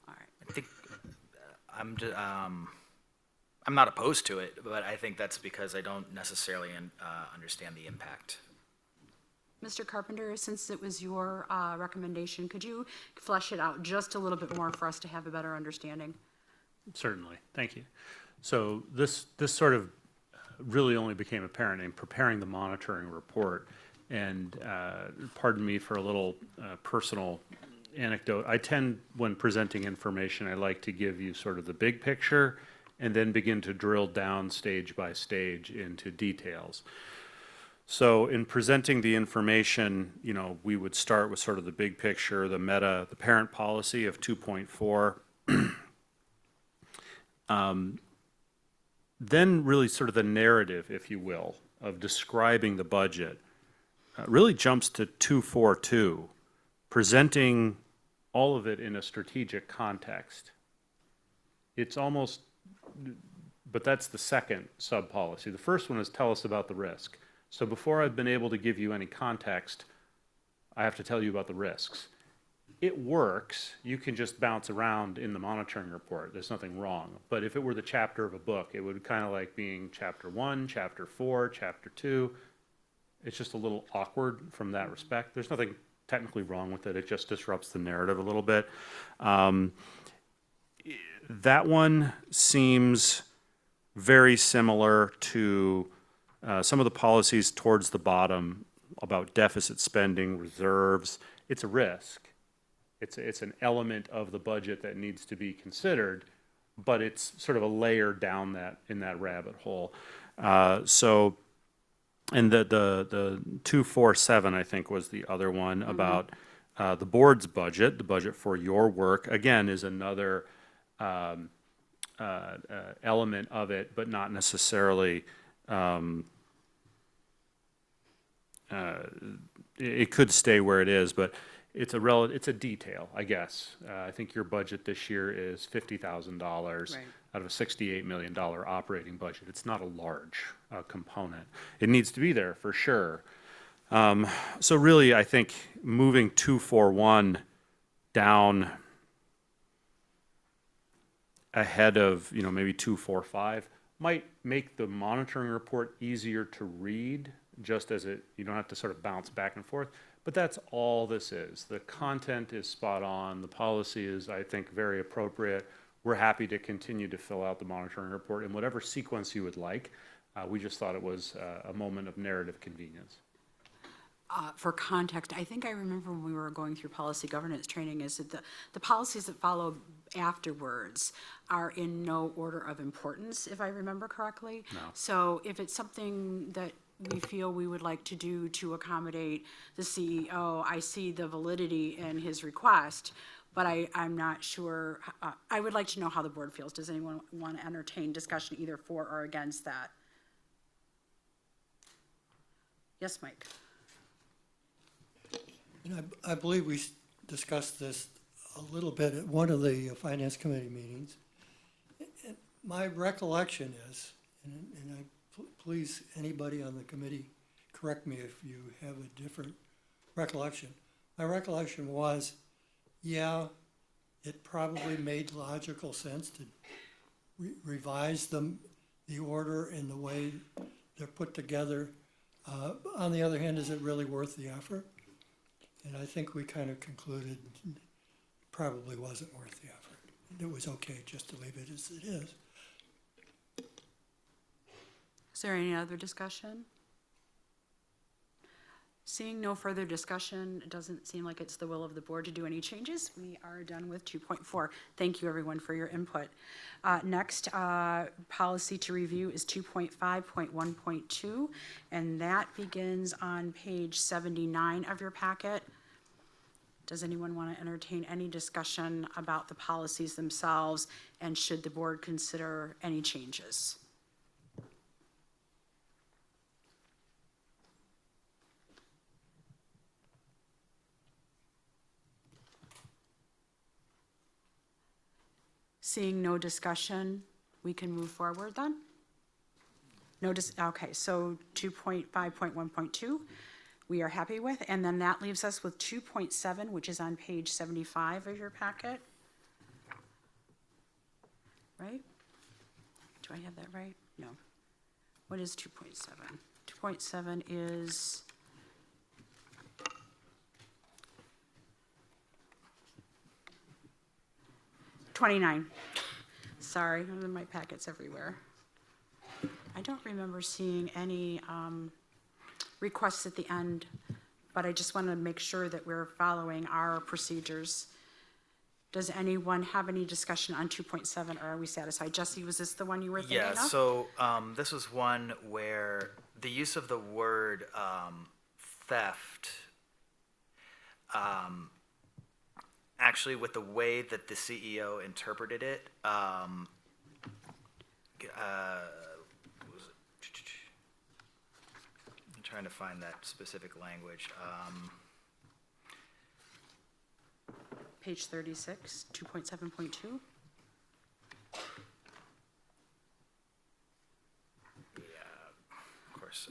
All right. I think I'm not opposed to it, but I think that's because I don't necessarily understand the impact. Mr. Carpenter, since it was your recommendation, could you flesh it out just a little bit more for us to have a better understanding? Certainly, thank you. So this sort of really only became apparent in preparing the monitoring report. And pardon me for a little personal anecdote. I tend, when presenting information, I like to give you sort of the big picture and then begin to drill down stage by stage into details. So in presenting the information, you know, we would start with sort of the big picture, the parent policy of 2.4. Then really sort of the narrative, if you will, of describing the budget really jumps to 2.4.2, presenting all of it in a strategic context. It's almost, but that's the second sub-policy. The first one is tell us about the risk. So before I've been able to give you any context, I have to tell you about the risks. It works. You can just bounce around in the monitoring report. There's nothing wrong. But if it were the chapter of a book, it would kind of like being chapter 1, chapter 4, chapter 2. It's just a little awkward from that respect. There's nothing technically wrong with it. It just disrupts the narrative a little bit. That one seems very similar to some of the policies towards the bottom about deficit spending, reserves. It's a risk. It's an element of the budget that needs to be considered, but it's sort of a layer down in that rabbit hole. So, and the 2.4.7, I think, was the other one about the board's budget. The budget for your work, again, is another element of it, but not necessarily. It could stay where it is, but it's a detail, I guess. I think your budget this year is $50,000 Right. out of a $68 million operating budget. It's not a large component. It needs to be there for sure. So really, I think moving 2.4.1 down ahead of, you know, maybe 2.4.5 might make the monitoring report easier to read, just as you don't have to sort of bounce back and forth. But that's all this is. The content is spot on. The policy is, I think, very appropriate. We're happy to continue to fill out the monitoring report in whatever sequence you would like. We just thought it was a moment of narrative convenience. For context, I think I remember when we were going through policy governance training is that the policies that follow afterwards are in no order of importance, if I remember correctly. No. So if it's something that we feel we would like to do to accommodate the CEO, I see the validity in his request, but I'm not sure. I would like to know how the board feels. Does anyone want to entertain discussion either for or against that? Yes, Mike. And I believe we discussed this a little bit at one of the Finance Committee meetings. And my recollection is, and please, anybody on the committee, correct me if you have a different recollection. My recollection was, yeah, it probably made logical sense to revise the order in the way they're put together. On the other hand, is it really worth the effort? And I think we kind of concluded it probably wasn't worth the effort. It was okay just to leave it as it is. Is there any other discussion? Seeing no further discussion, it doesn't seem like it's the will of the board to do any changes. We are done with 2.4. Thank you, everyone, for your input. Next, policy to review is 2.5.1.2, and that begins on page 79 of your packet. Does anyone want to entertain any discussion about the policies themselves, and should the board consider any changes? Seeing no discussion, we can move forward then? Okay, so 2.5.1.2, we are happy with, and then that leaves us with 2.7, which is on page 75 of your packet. Right? Do I have that right? No. What is 2.7? 2.7 is... $29. Sorry, my packet's everywhere. I don't remember seeing any requests at the end, but I just want to make sure that we're following our procedures. Does anyone have any discussion on 2.7, or are we satisfied? Jesse, was this the one you were thinking of? Yeah, so this was one where the use of the word theft, actually with the way that the CEO interpreted it, I'm trying to find that specific language. Page 36, 2.7.2. Yeah, of course.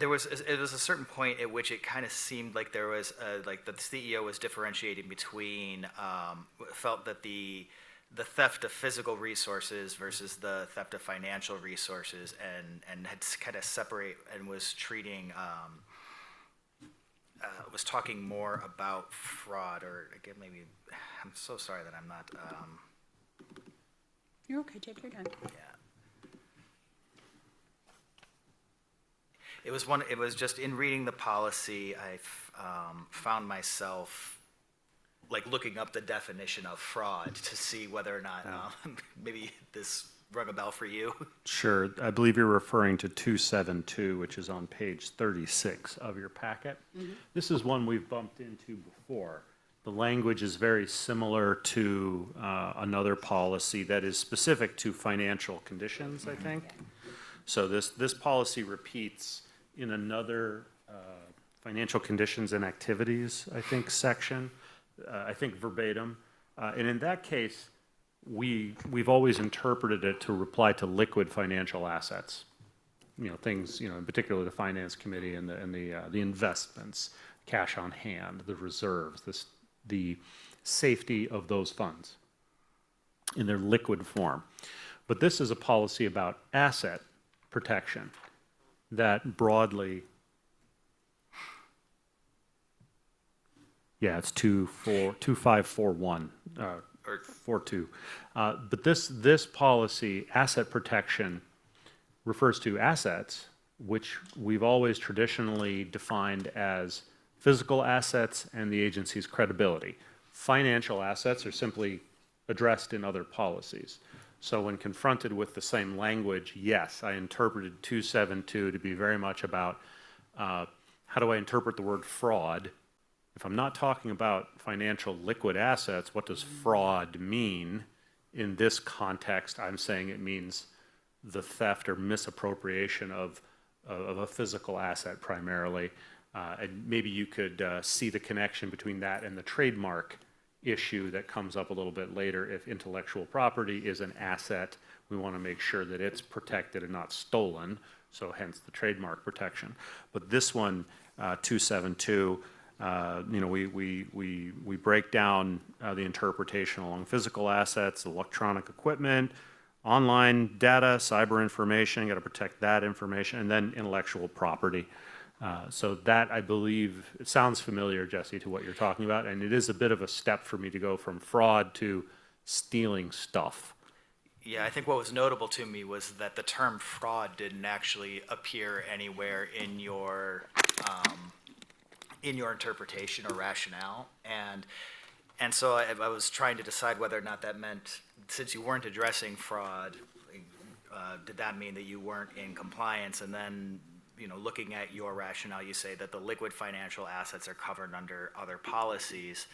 It was a certain point at which it kind of seemed like there was like the CEO was differentiating between felt that the theft of physical resources versus the theft of financial resources, and had kind of separate and was treating was talking more about fraud, or again maybe I'm so sorry that I'm not You're okay, take your time. yeah. It was just in reading the policy, I found myself like looking up the definition of fraud to see whether or not maybe this rung a bell for you. Sure. I believe you're referring to 272, which is on page 36 of your packet. This is one we've bumped into before. The language is very similar to another policy that is specific to financial conditions, I think. So this policy repeats in another financial conditions and activities, I think, section, I think verbatim. And in that case, we've always interpreted it to reply to liquid financial assets. You know, things, you know, in particular the finance committee and the investments, cash on hand, the reserves, the safety of those funds in their liquid form. But this is a policy about asset protection that broadly, yeah, it's 2541 or 42. But this policy, asset protection, refers to assets which we've always traditionally defined as physical assets and the agency's credibility. Financial assets are simply addressed in other policies. So when confronted with the same language, yes, I interpreted 272 to be very much about how do I interpret the word fraud. If I'm not talking about financial liquid assets, what does fraud mean? In this context, I'm saying it means the theft or misappropriation of a physical asset primarily. And maybe you could see the connection between that and the trademark issue that comes up a little bit later. If intellectual property is an asset, we want to make sure that it's protected and not stolen, so hence the trademark protection. But this one, 272, you know, we break down the interpretation along physical assets, electronic equipment, online data, cyber information, got to protect that information, and then intellectual property. So that, I believe, it sounds familiar, Jesse, to what you're talking about, and it is a bit of a step for me to go from fraud to stealing stuff. Yeah, I think what was notable to me was that the term fraud didn't actually appear anywhere in your interpretation or rationale. And so I was trying to decide whether or not that meant, since you weren't addressing fraud, did that mean that you weren't in compliance? And then, looking at your rationale, you say that the liquid financial assets are covered under other policies.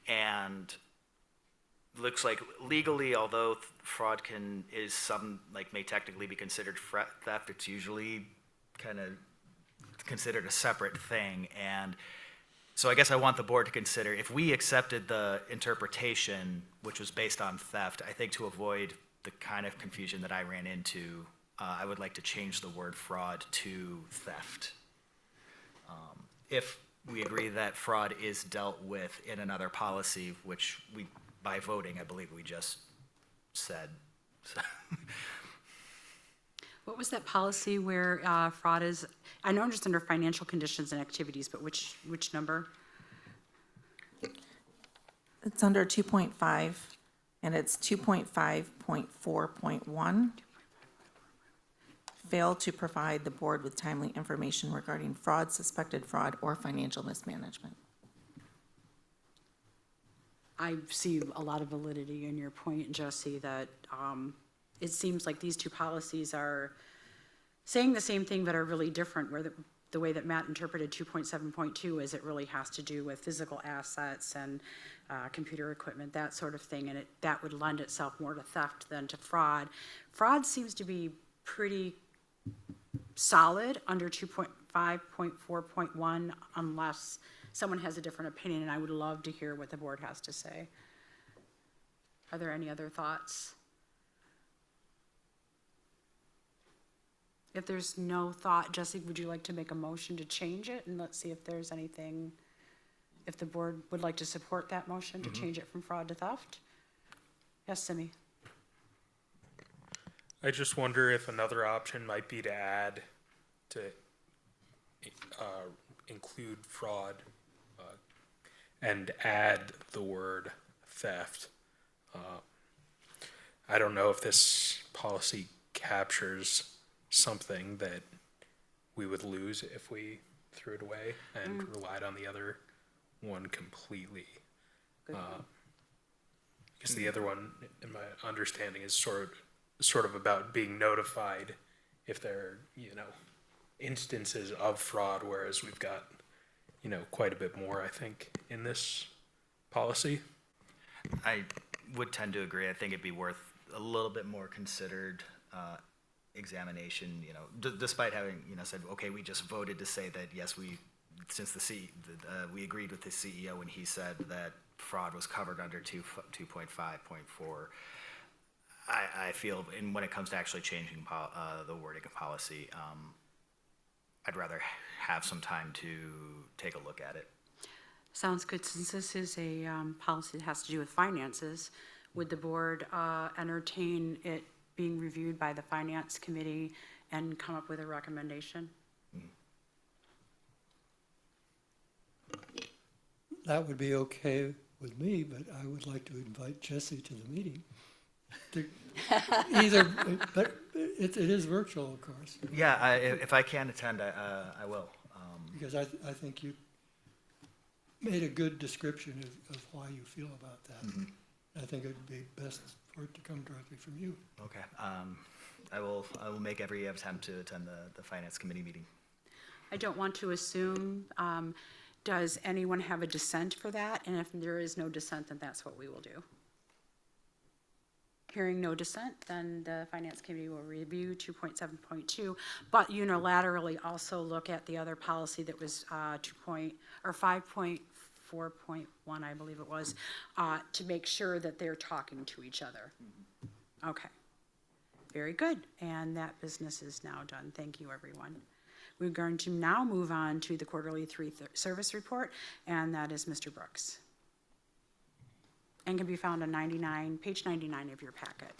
And looks like legally, although fraud may technically be considered theft, it's usually kind of considered a separate thing. And so I guess I want the board to consider, if we accepted the interpretation, which was based on theft, I think to avoid the kind of confusion that I ran into, I would like to change the word fraud to theft. If we agree that fraud is dealt with in another policy, which we, by voting, I believe we just said. What was that policy where fraud is, I know just under financial conditions and activities, but which number? It's under 2.5, and it's 2.5.4.1. Fail to provide the board with timely information regarding fraud, suspected fraud, or financial mismanagement. I see a lot of validity in your point, Jesse, that it seems like these two policies are saying the same thing but are really different, where the way that Matt interpreted 2.7.2 is it really has to do with physical assets and computer equipment, that sort of thing, and that would lend itself more to theft than to fraud. Fraud seems to be pretty solid under 2.5.4.1 unless someone has a different opinion, and I would love to hear what the board has to say. Are there any other thoughts? If there's no thought, Jesse, would you like to make a motion to change it? And let's see if there's anything, if the board would like to support that motion to change it from fraud to theft? Yes, Simi? I just wonder if another option might be to include fraud and add the word theft. I don't know if this policy captures something that we would lose if we threw it away and relied on the other one completely. Because the other one, in my understanding, is sort of about being notified if there are, instances of fraud, whereas we've got, quite a bit more, I think, in this policy. I would tend to agree. I think it'd be worth a little bit more considered examination, despite having, said, okay, we just voted to say that, yes, we agreed with the CEO when he said that fraud was covered under 2.5.4. I feel, and when it comes to actually changing the wording of policy, I'd rather have some time to take a look at it. Sounds good. Since this is a policy that has to do with finances, would the board entertain it being reviewed by the Finance Committee and come up with a recommendation? That would be okay with me, but I would like to invite Jesse to the meeting. But it is virtual, of course. Yeah, if I can attend, I will. Because I think you made a good description of why you feel about that. Mm-hmm. I think it would be best for it to come directly from you. Okay. I will make every attempt to attend the Finance Committee meeting. I don't want to assume, does anyone have a dissent for that? And if there is no dissent, then that's what we will do. Hearing no dissent, then the Finance Committee will review 2.7.2, but unilaterally also look at the other policy that was 5.4.1, I believe it was, to make sure that they're talking to each other. Okay. Very good. And that business is now done. Thank you, everyone. We're going to now move on to the quarterly service report, and that is Mr. Brooks. And can be found on page 99 of your packet.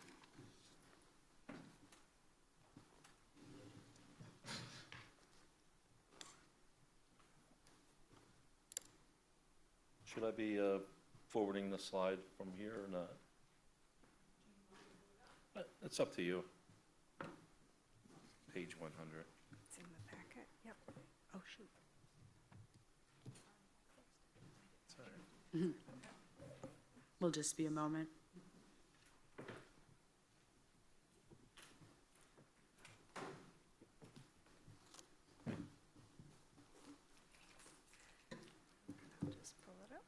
Should I be forwarding the slide from here or not? It's up to you. Page 100. It's in the packet, yep. Oh, shoot. Will just be a moment. Just pull it up.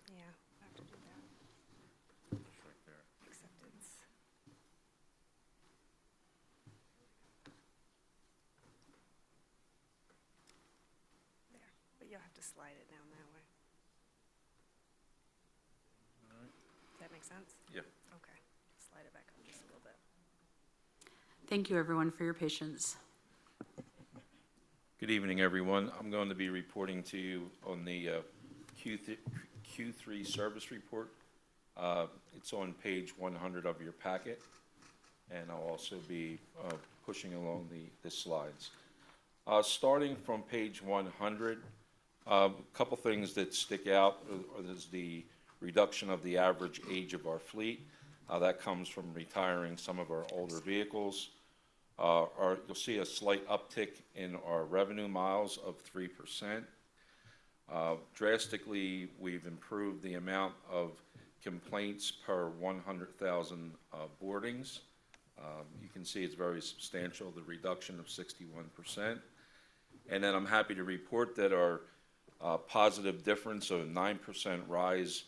Yeah, I have to do that. Acceptance. There, but you'll have to slide it down that way. Does that make sense? Yep. Okay, slide it back up just a little bit. Thank you, everyone, for your patience. Good evening, everyone. I'm going to be reporting to you on the Q3 service report. It's on page 100 of your packet, and I'll also be pushing along the slides. Starting from page 100, a couple things that stick out is the reduction of the average age of our fleet. That comes from retiring some of our older vehicles. You'll see a slight uptick in our revenue miles of 3%. Drastically, we've improved the amount of complaints per 100,000 boardings. You can see it's very substantial, the reduction of 61%. And then I'm happy to report that our positive difference of 9% rise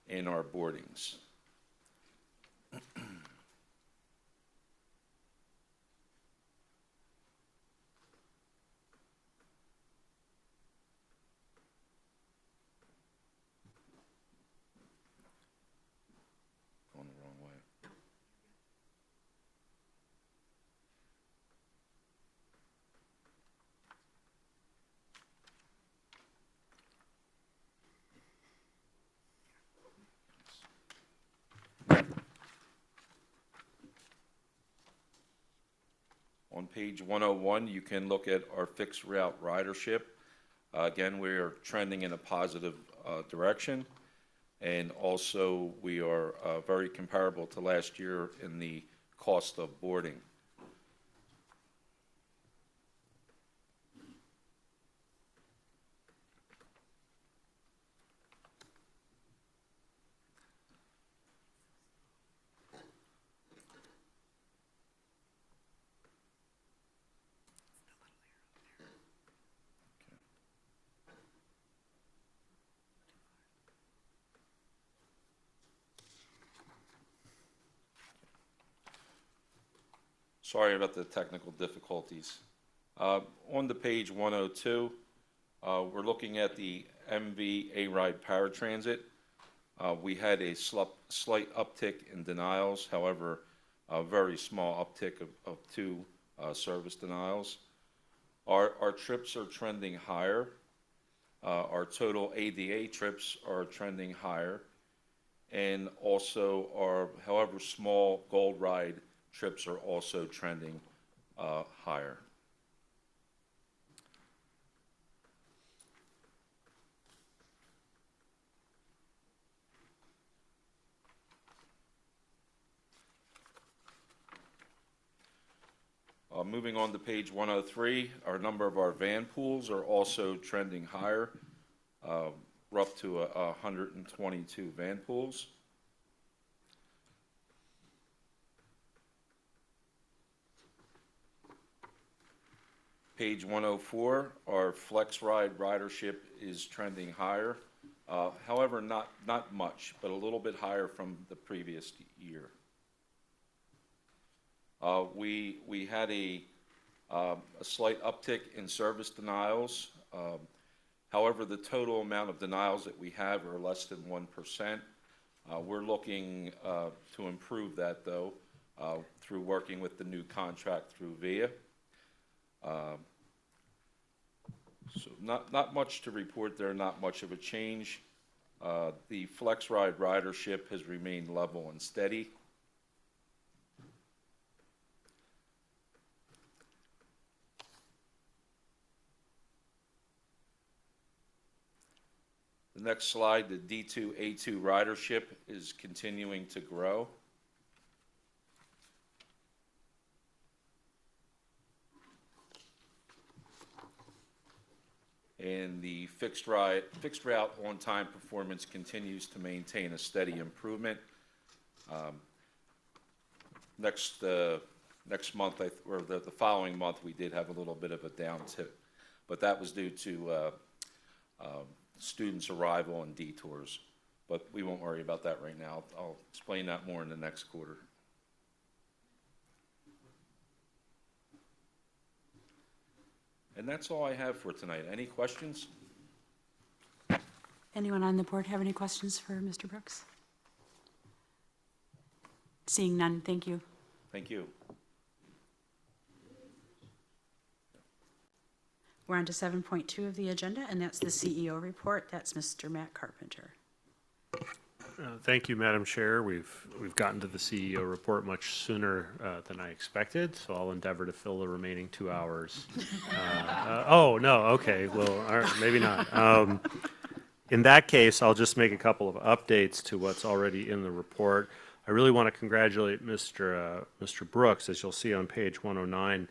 in our boardings. Going the wrong way. On page 101, you can look at our fixed route ridership. Again, we are trending in a positive direction. And also, we are very comparable to last year in the cost of boarding. Sorry about the technical difficulties. On the page 102, we're looking at the MV TheRide paratransit. We had a slight uptick in denials, however, a very small uptick of 2 service denials. Our trips are trending higher. Our total ADA trips are trending higher. And also our, however small, Gold Ride trips are also trending higher. Moving on to page 103, our number of our van pools are also trending higher. We're up to 122 van pools. Page 104, our TheRide ridership is trending higher. However, not much, but a little bit higher from the previous year. We had a slight uptick in service denials. However, the total amount of denials that we have are less than 1%. We're looking to improve that, though, through working with the new contract through VIA. So not much to report there, not much of a change. The TheRide ridership has remained level and steady. The next slide, the D2A2 ridership is continuing to grow. And the fixed route on-time performance continues to maintain a steady improvement. Next month, or the following month, we did have a little bit of a downtick, but that was due to students' arrival and detours. But we won't worry about that right now. I'll explain that more in the next quarter. And that's all I have for tonight. Any questions? Anyone on the board have any questions for Mr. Brooks? Seeing none, thank you. Thank you. We're on to 7.2 of the agenda, and that's the CEO report. That's Mr. Matt Carpenter. Thank you, Madam Chair. We've gotten to the CEO report much sooner than I expected, so I'll endeavor to fill the remaining 2 hours. Oh, no, okay, well, all right, maybe not. In that case, I'll just make a couple of updates to what's already in the report. I really want to congratulate Mr. Brooks, as you'll see on page 109.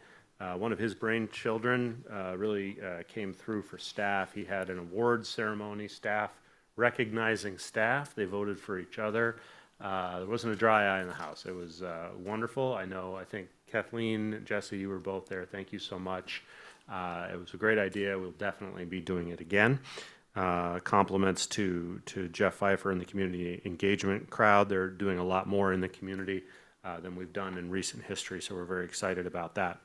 One of his brainchildren really came through for staff. He had an awards ceremony, staff recognizing staff. They voted for each other. There wasn't a dry eye in the house. It was wonderful. I think Kathleen, Jesse, you were both there. Thank you so much. It was a great idea. We'll definitely be doing it again. Compliments to Jeff Pfeiffer and the community engagement crowd. They're doing a lot more in the community than we've done in recent history, so we're very excited about that.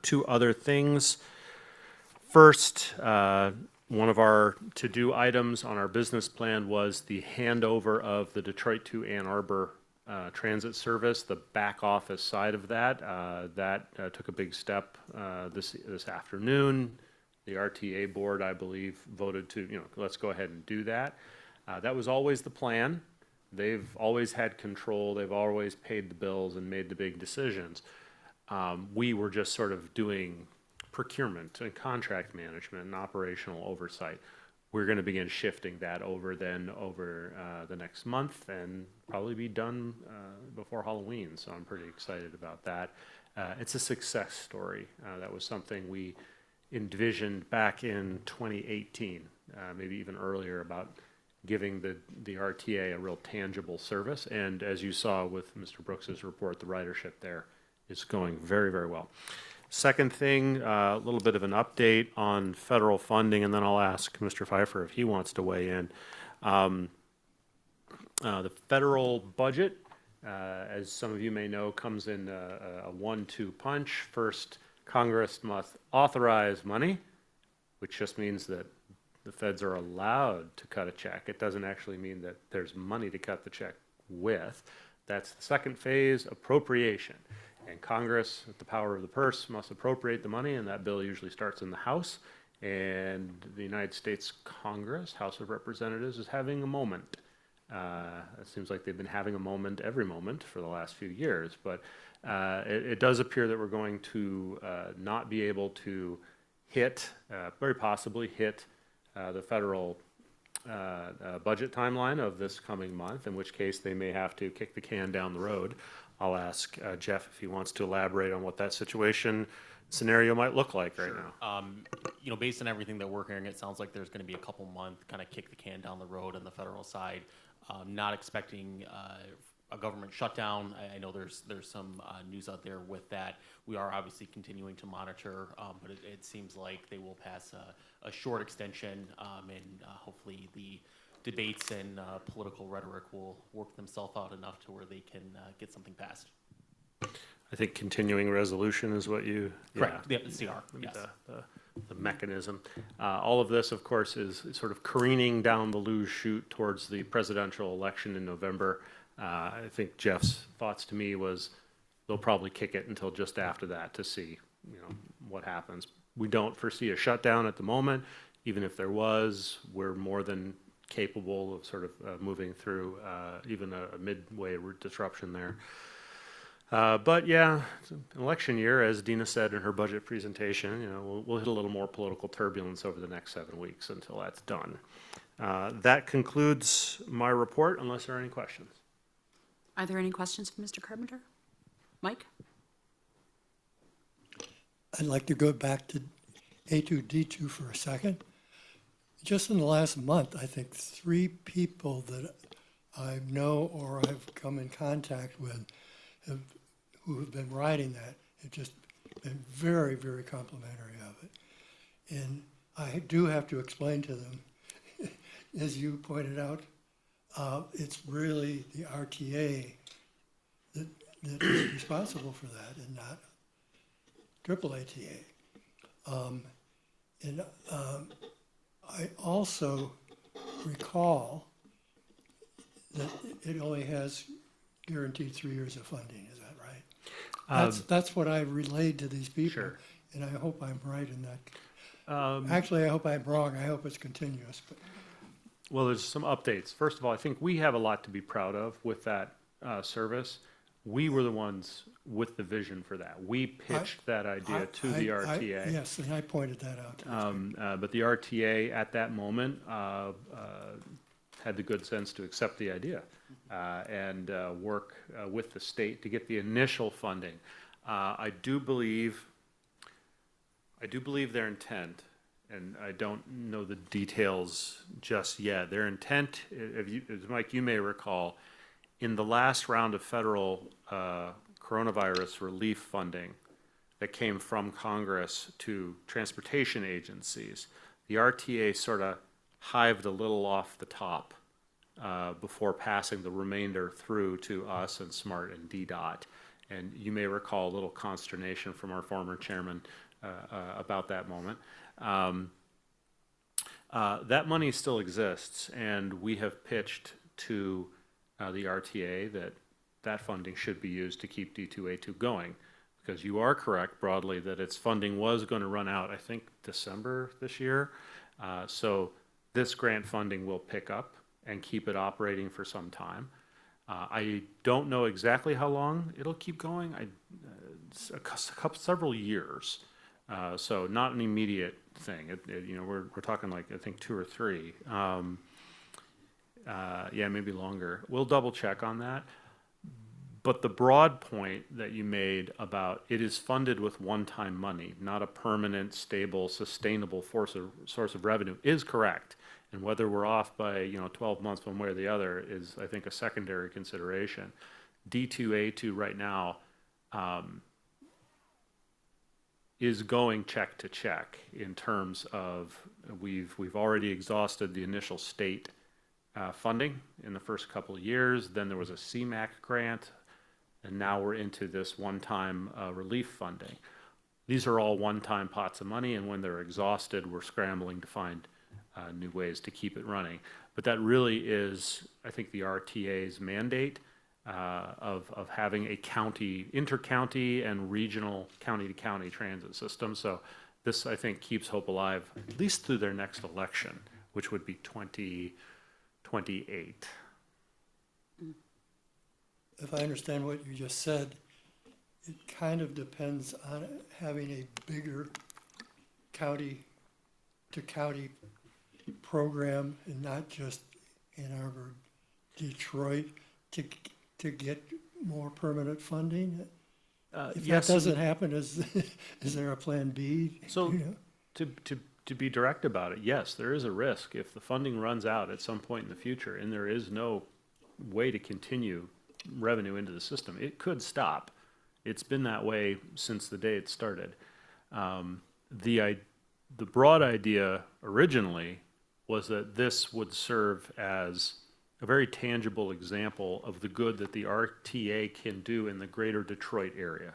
2 other things. First, one of our to-do items on our business plan was the handover of the Detroit to Ann Arbor transit service, the back office side of that. That took a big step this afternoon. The RTA board, I believe, voted to, let's go ahead and do that. That was always the plan. They've always had control. They've always paid the bills and made the big decisions. We were just sort of doing procurement and contract management and operational oversight. We're going to begin shifting that over the next month and probably be done before Halloween, so I'm pretty excited about that. It's a success story. That was something we envisioned back in 2018, maybe even earlier, about giving the RTA a real tangible service, and as you saw with Mr. Brooks's report, the ridership there is going very, very well. Second thing, a little bit of an update on federal funding, and then I'll ask Mr. Pfeiffer if he wants to weigh in. The federal budget, as some of you may know, comes in a 1-2 punch. First, Congress must authorize money, which just means that the feds are allowed to cut a check. It doesn't actually mean that there's money to cut the check with. That's the second phase, appropriation. And Congress, with the power of the purse, must appropriate the money, and that bill usually starts in the House. And the United States Congress, House of Representatives, is having a moment. It seems like they've been having a moment every moment for the last few years. But it does appear that we're going to not be able to very possibly hit the federal budget timeline of this coming month, in which case they may have to kick the can down the road. I'll ask Jeff if he wants to elaborate on what that scenario might look like right now. You know, based on everything that we're hearing, it sounds like there's going to be a couple month kind of kick the can down the road on the federal side. Not expecting a government shutdown. I know there's some news out there with that. We are obviously continuing to monitor, but it seems like they will pass a short extension, and hopefully the debates and political rhetoric will work themselves out enough to where they can get something passed. I think continuing resolution is what you. Correct. Yeah, the CR. Yes. The mechanism. All of this, of course, is sort of careening down the luge chute towards the presidential election in November. I think Jeff's thoughts to me was they'll probably kick it until just after that to see, what happens. We don't foresee a shutdown at the moment. Even if there was, we're more than capable of sort of moving through even a midway disruption there. But yeah, it's an election year, as Dina said in her budget presentation. We'll hit a little more political turbulence over the next 7 weeks until that's done. That concludes my report, unless there are any questions. Are there any questions for Mr. Carpenter? Mike? I'd like to go back to A2D2 for a second. Just in the last month, I think 3 people that I know or I've come in contact with who have been riding that have just been very, very complimentary of it. And I do have to explain to them, as you pointed out, it's really the RTA that is responsible for that and not AAATA. I also recall that it only has guaranteed 3 years of funding. Is that right? That's what I relayed to these people. Sure. And I hope I'm right in that. Actually, I hope I'm wrong. I hope it's continuous. But Well, there's some updates. First of all, I think we have a lot to be proud of with that service. We were the ones with the vision for that. We pitched that idea to the RTA. Yes, and I pointed that out. But the RTA at that moment had the good sense to accept the idea and work with the state to get the initial funding. I do believe their intent, and I don't know the details just yet. Their intent, as Mike, you may recall, in the last round of federal coronavirus relief funding that came from Congress to transportation agencies, the RTA sort of hived a little off the top before passing the remainder through to us and SMART and DDOT. And you may recall a little consternation from our former chairman about that moment. That money still exists, and we have pitched to the RTA that funding should be used to keep D2A2 going, because you are correct broadly that its funding was going to run out, I think, December this year. So this grant funding will pick up and keep it operating for some time. I don't know exactly how long it'll keep going. Several years. So not an immediate thing. We're talking like, I think 2 or 3. Yeah, maybe longer. We'll double check on that. But the broad point that you made about it is funded with one-time money, not a permanent, stable, sustainable source of revenue, is correct. And whether we're off by 12 months one way or the other is, I think, a secondary consideration. D2A2 right now is going check to check in terms of we've already exhausted the initial state funding in the first couple of years. Then there was a CMAQ grant, and now we're into this one-time relief funding. These are all one-time pots of money, and when they're exhausted, we're scrambling to find new ways to keep it running. But that really is, I think, the RTA's mandate of having a inter-county and regional county-to-county transit system. So this, I think, keeps hope alive, at least through their next election, which would be 2028. If I understand what you just said, it kind of depends on having a bigger county-to-county program and not just Ann Arbor, Detroit, to get more permanent funding? If that Yes, and- doesn't happen, is there a plan B? So, You know? to be direct about it, yes, there is a risk if the funding runs out at some point in the future and there is no way to continue revenue into the system, it could stop. It's been that way since the day it started. The broad idea originally was that this would serve as a very tangible example of the good that the RTA can do in the greater Detroit area.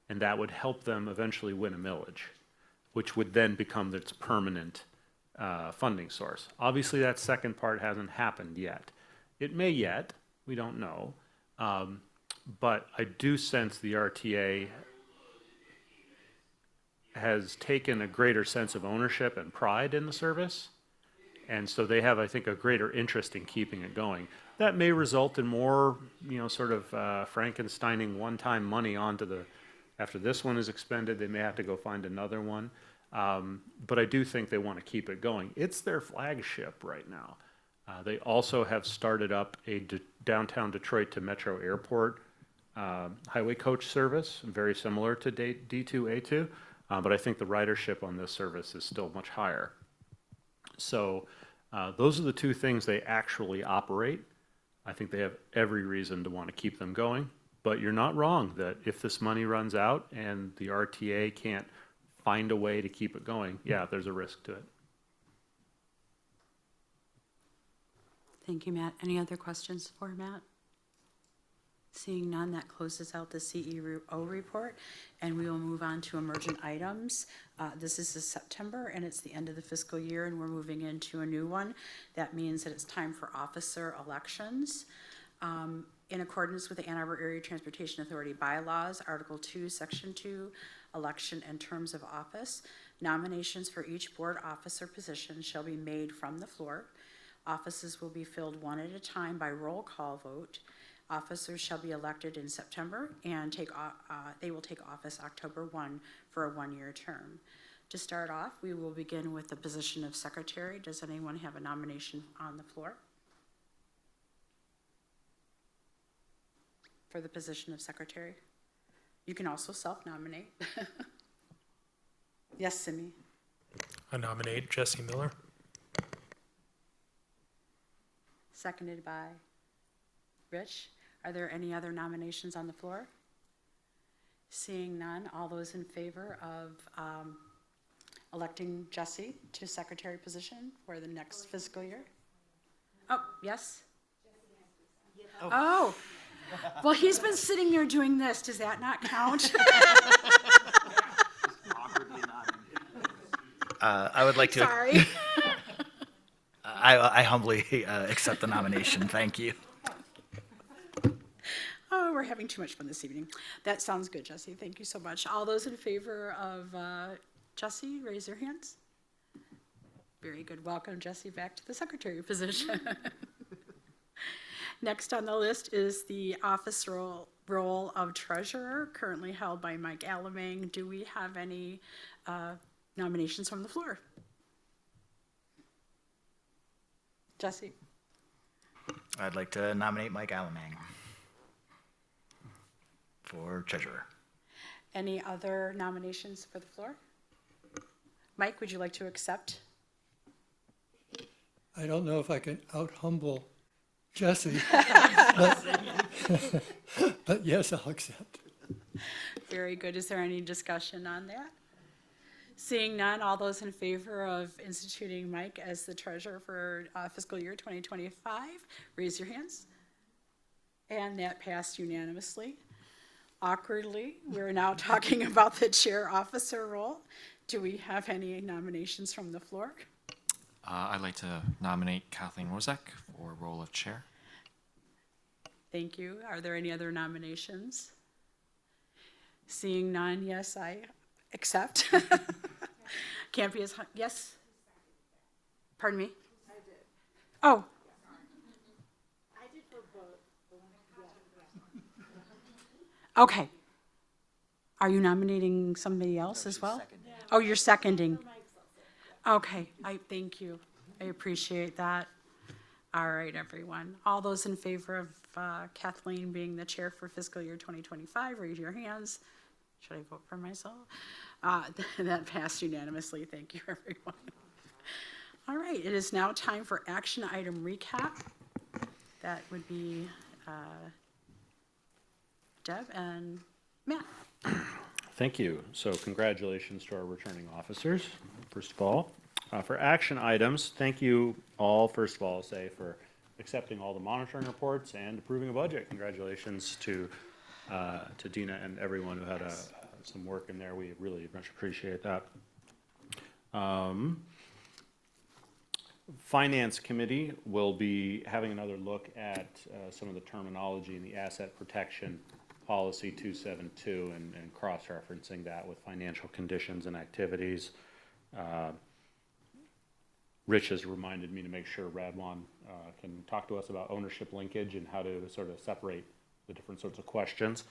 And that would help them eventually win a millage, which would then become its permanent funding source. Obviously, that second part hasn't happened yet. It may yet, we don't know. But I do sense the RTA has taken a greater sense of ownership and pride in the service. And so they have, I think, a greater interest in keeping it going. That may result in more, sort of Frankensteining one-time money after this one is expended, they may have to go find another one. But I do think they want to keep it going. It's their flagship right now. They also have started up a downtown Detroit to Metro Airport highway coach service, very similar to D2A2, but I think the ridership on this service is still much higher. So those are the two things they actually operate. I think they have every reason to want to keep them going, but you're not wrong that if this money runs out and the RTA can't find a way to keep it going, yeah, there's a risk to it. Thank you, Matt. Any other questions for Matt? Seeing none, that closes out the CEO report, and we will move on to emergent items. This is September, and it's the end of the fiscal year, and we're moving into a new one. That means that it's time for officer elections. In accordance with the Ann Arbor Area Transportation Authority bylaws, Article 2, Section 2, election and terms of office, nominations for each board officer position shall be made from the floor. Offices will be filled one at a time by roll call vote. Officers shall be elected in September and they will take office October 1 for a one-year term. To start off, we will begin with the position of secretary. Does anyone have a nomination on the floor for the position of secretary? You can also self-nominate. Yes, Simi. I nominate Jesse Miller. Seconded by Rich. Are there any other nominations on the floor? Seeing none, all those in favor of electing Jesse to secretary position for the next fiscal year? Oh, yes? Oh, well, he's been sitting there doing this. Does that not count? I would like to. Sorry. I humbly accept the nomination. Thank you. Oh, we're having too much fun this evening. That sounds good, Jesse. Thank you so much. All those in favor of Jesse, raise your hands. Very good. Welcome, Jesse, back to the secretary position. Next on the list is the office role of treasurer, currently held by Mike Alamang. Do we have any nominations from the floor? Jesse? I'd like to nominate Mike Alamang for treasurer. Any other nominations for the floor? Mike, would you like to accept? I don't know if I can out-humble Jesse, but yes, I'll accept. Very good. Is there any discussion on that? Seeing none, all those in favor of instituting Mike as the treasurer for fiscal year 2025, raise your hands. And that passed unanimously. Awkwardly, we're now talking about the chair officer role. Do we have any nominations from the floor? I'd like to nominate Kathleen Rozek for role of chair. Thank you. Are there any other nominations? Seeing none, yes, I accept. Can't be as, yes? Pardon me? I did. Oh. I did for both. Okay. Are you nominating somebody else as well? Oh, you're seconding. Okay, thank you. I appreciate that. All right, everyone. All those in favor of Kathleen being the chair for fiscal year 2025, raise your hands. Should I vote for myself? That passed unanimously. Thank you, everyone. All right, it is now time for action item recap. That would be Deb and Matt. Thank you. So congratulations to our returning officers, first of all. For action items, thank you all, first of all, for accepting all the monitoring reports and approving a budget. Congratulations to Dina and everyone who had some work in there. We really much appreciate that. Finance Committee will be having another look at some of the terminology in the Asset Protection Policy 272 and cross-referencing that with financial conditions and activities. Rich has reminded me to make sure Radwan can talk to us about ownership linkage and how to sort of separate the different sorts of questions.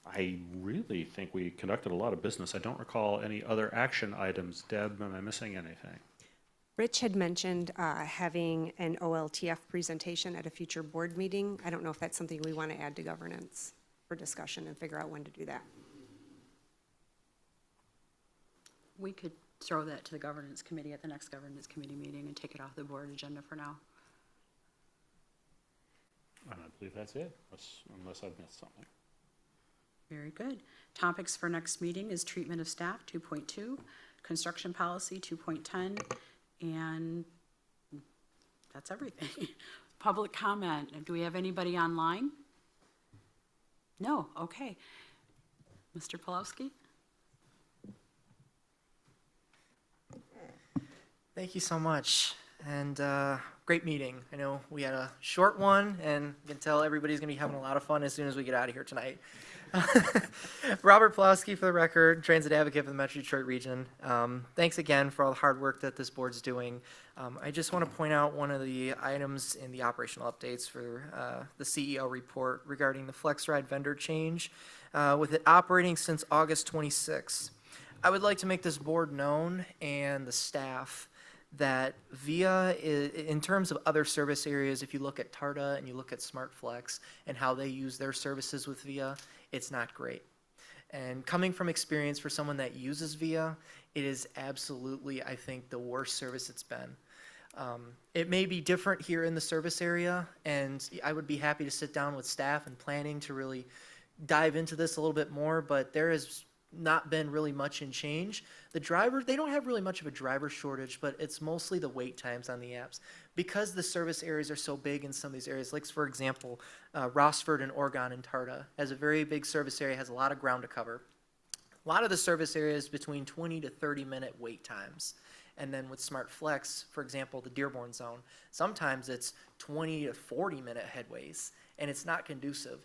I really think we conducted a lot of business. I don't recall any other action items. Deb, am I missing anything? Rich had mentioned having an OLTF presentation at a future board meeting. I don't know if that's something we want to add to governance for discussion and figure out when to do that. We could throw that to the governance committee at the next governance committee meeting and take it off the board agenda for now. And I believe that's it, unless I've missed something. Very good. Topics for next meeting is treatment of staff 2.2, construction policy 2.10, and that's everything. Public comment. Do we have anybody online? No, okay. Mr. Pulowski? Thank you so much, and great meeting. I know we had a short one, and you can tell everybody's gonna be having a lot of fun as soon as we get out of here tonight. Robert Pulowski, for the record, transit advocate for the Metro Detroit region. Thanks again for all the hard work that this board's doing. I just want to point out one of the items in the operational updates for the CEO report regarding the TheRide vendor change, with it operating since August 26. I would like to make this board known and the staff that VIA, in terms of other service areas, if you look at TARTA and you look at SmartFlex and how they use their services with VIA, it's not great. And coming from experience for someone that uses VIA, it is absolutely, I think, the worst service it's been. It may be different here in the service area, and I would be happy to sit down with staff and planning to really dive into this a little bit more, but there has not been really much in change. The drivers, they don't have really much of a driver shortage, but it's mostly the wait times on the apps. Because the service areas are so big in some of these areas, like for example, Rossford and Oregon and Tarta has a very big service area, has a lot of ground to cover. A lot of the service areas between 20 to 30 minute wait times. And then with SmartFlex, for example, the Dearborn zone, sometimes it's 20 to 40 minute headways, and it's not conducive.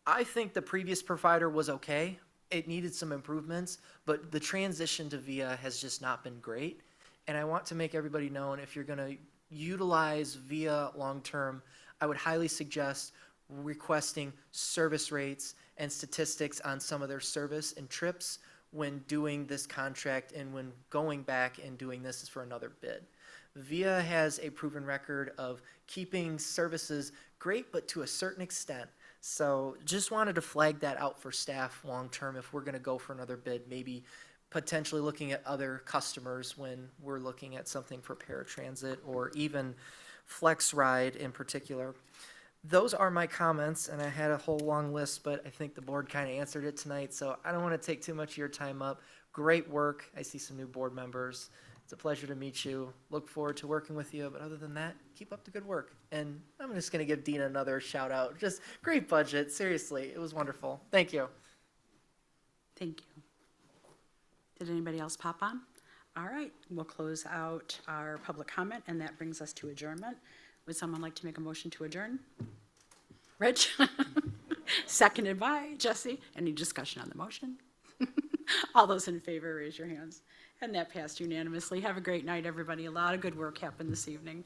I think the previous provider was okay. It needed some improvements, but the transition to VIA has just not been great. And I want to make everybody know, if you're going to utilize VIA long-term, I would highly suggest requesting service rates and statistics on some of their service and trips when doing this contract and when going back and doing this for another bid. VIA has a proven record of keeping services great, but to a certain extent. So just wanted to flag that out for staff long-term if we're going to go for another bid, maybe potentially looking at other customers when we're looking at something for paratransit or even TheRide in particular. Those are my comments, and I had a whole long list, but I think the board kind of answered it tonight, so I don't want to take too much of your time up. Great work. I see some new board members. It's a pleasure to meet you. Look forward to working with you. But other than that, keep up the good work. And I'm just going to give Dina another shout out. Just great budget. Seriously, it was wonderful. Thank you. Thank you. Did anybody else pop on? All right, we'll close out our public comment, and that brings us to adjournment. Would someone like to make a motion to adjourn? Rich? Seconded by Jesse. Any discussion on the motion? All those in favor, raise your hands. And that passed unanimously. Have a great night, everybody. A lot of good work happened this evening.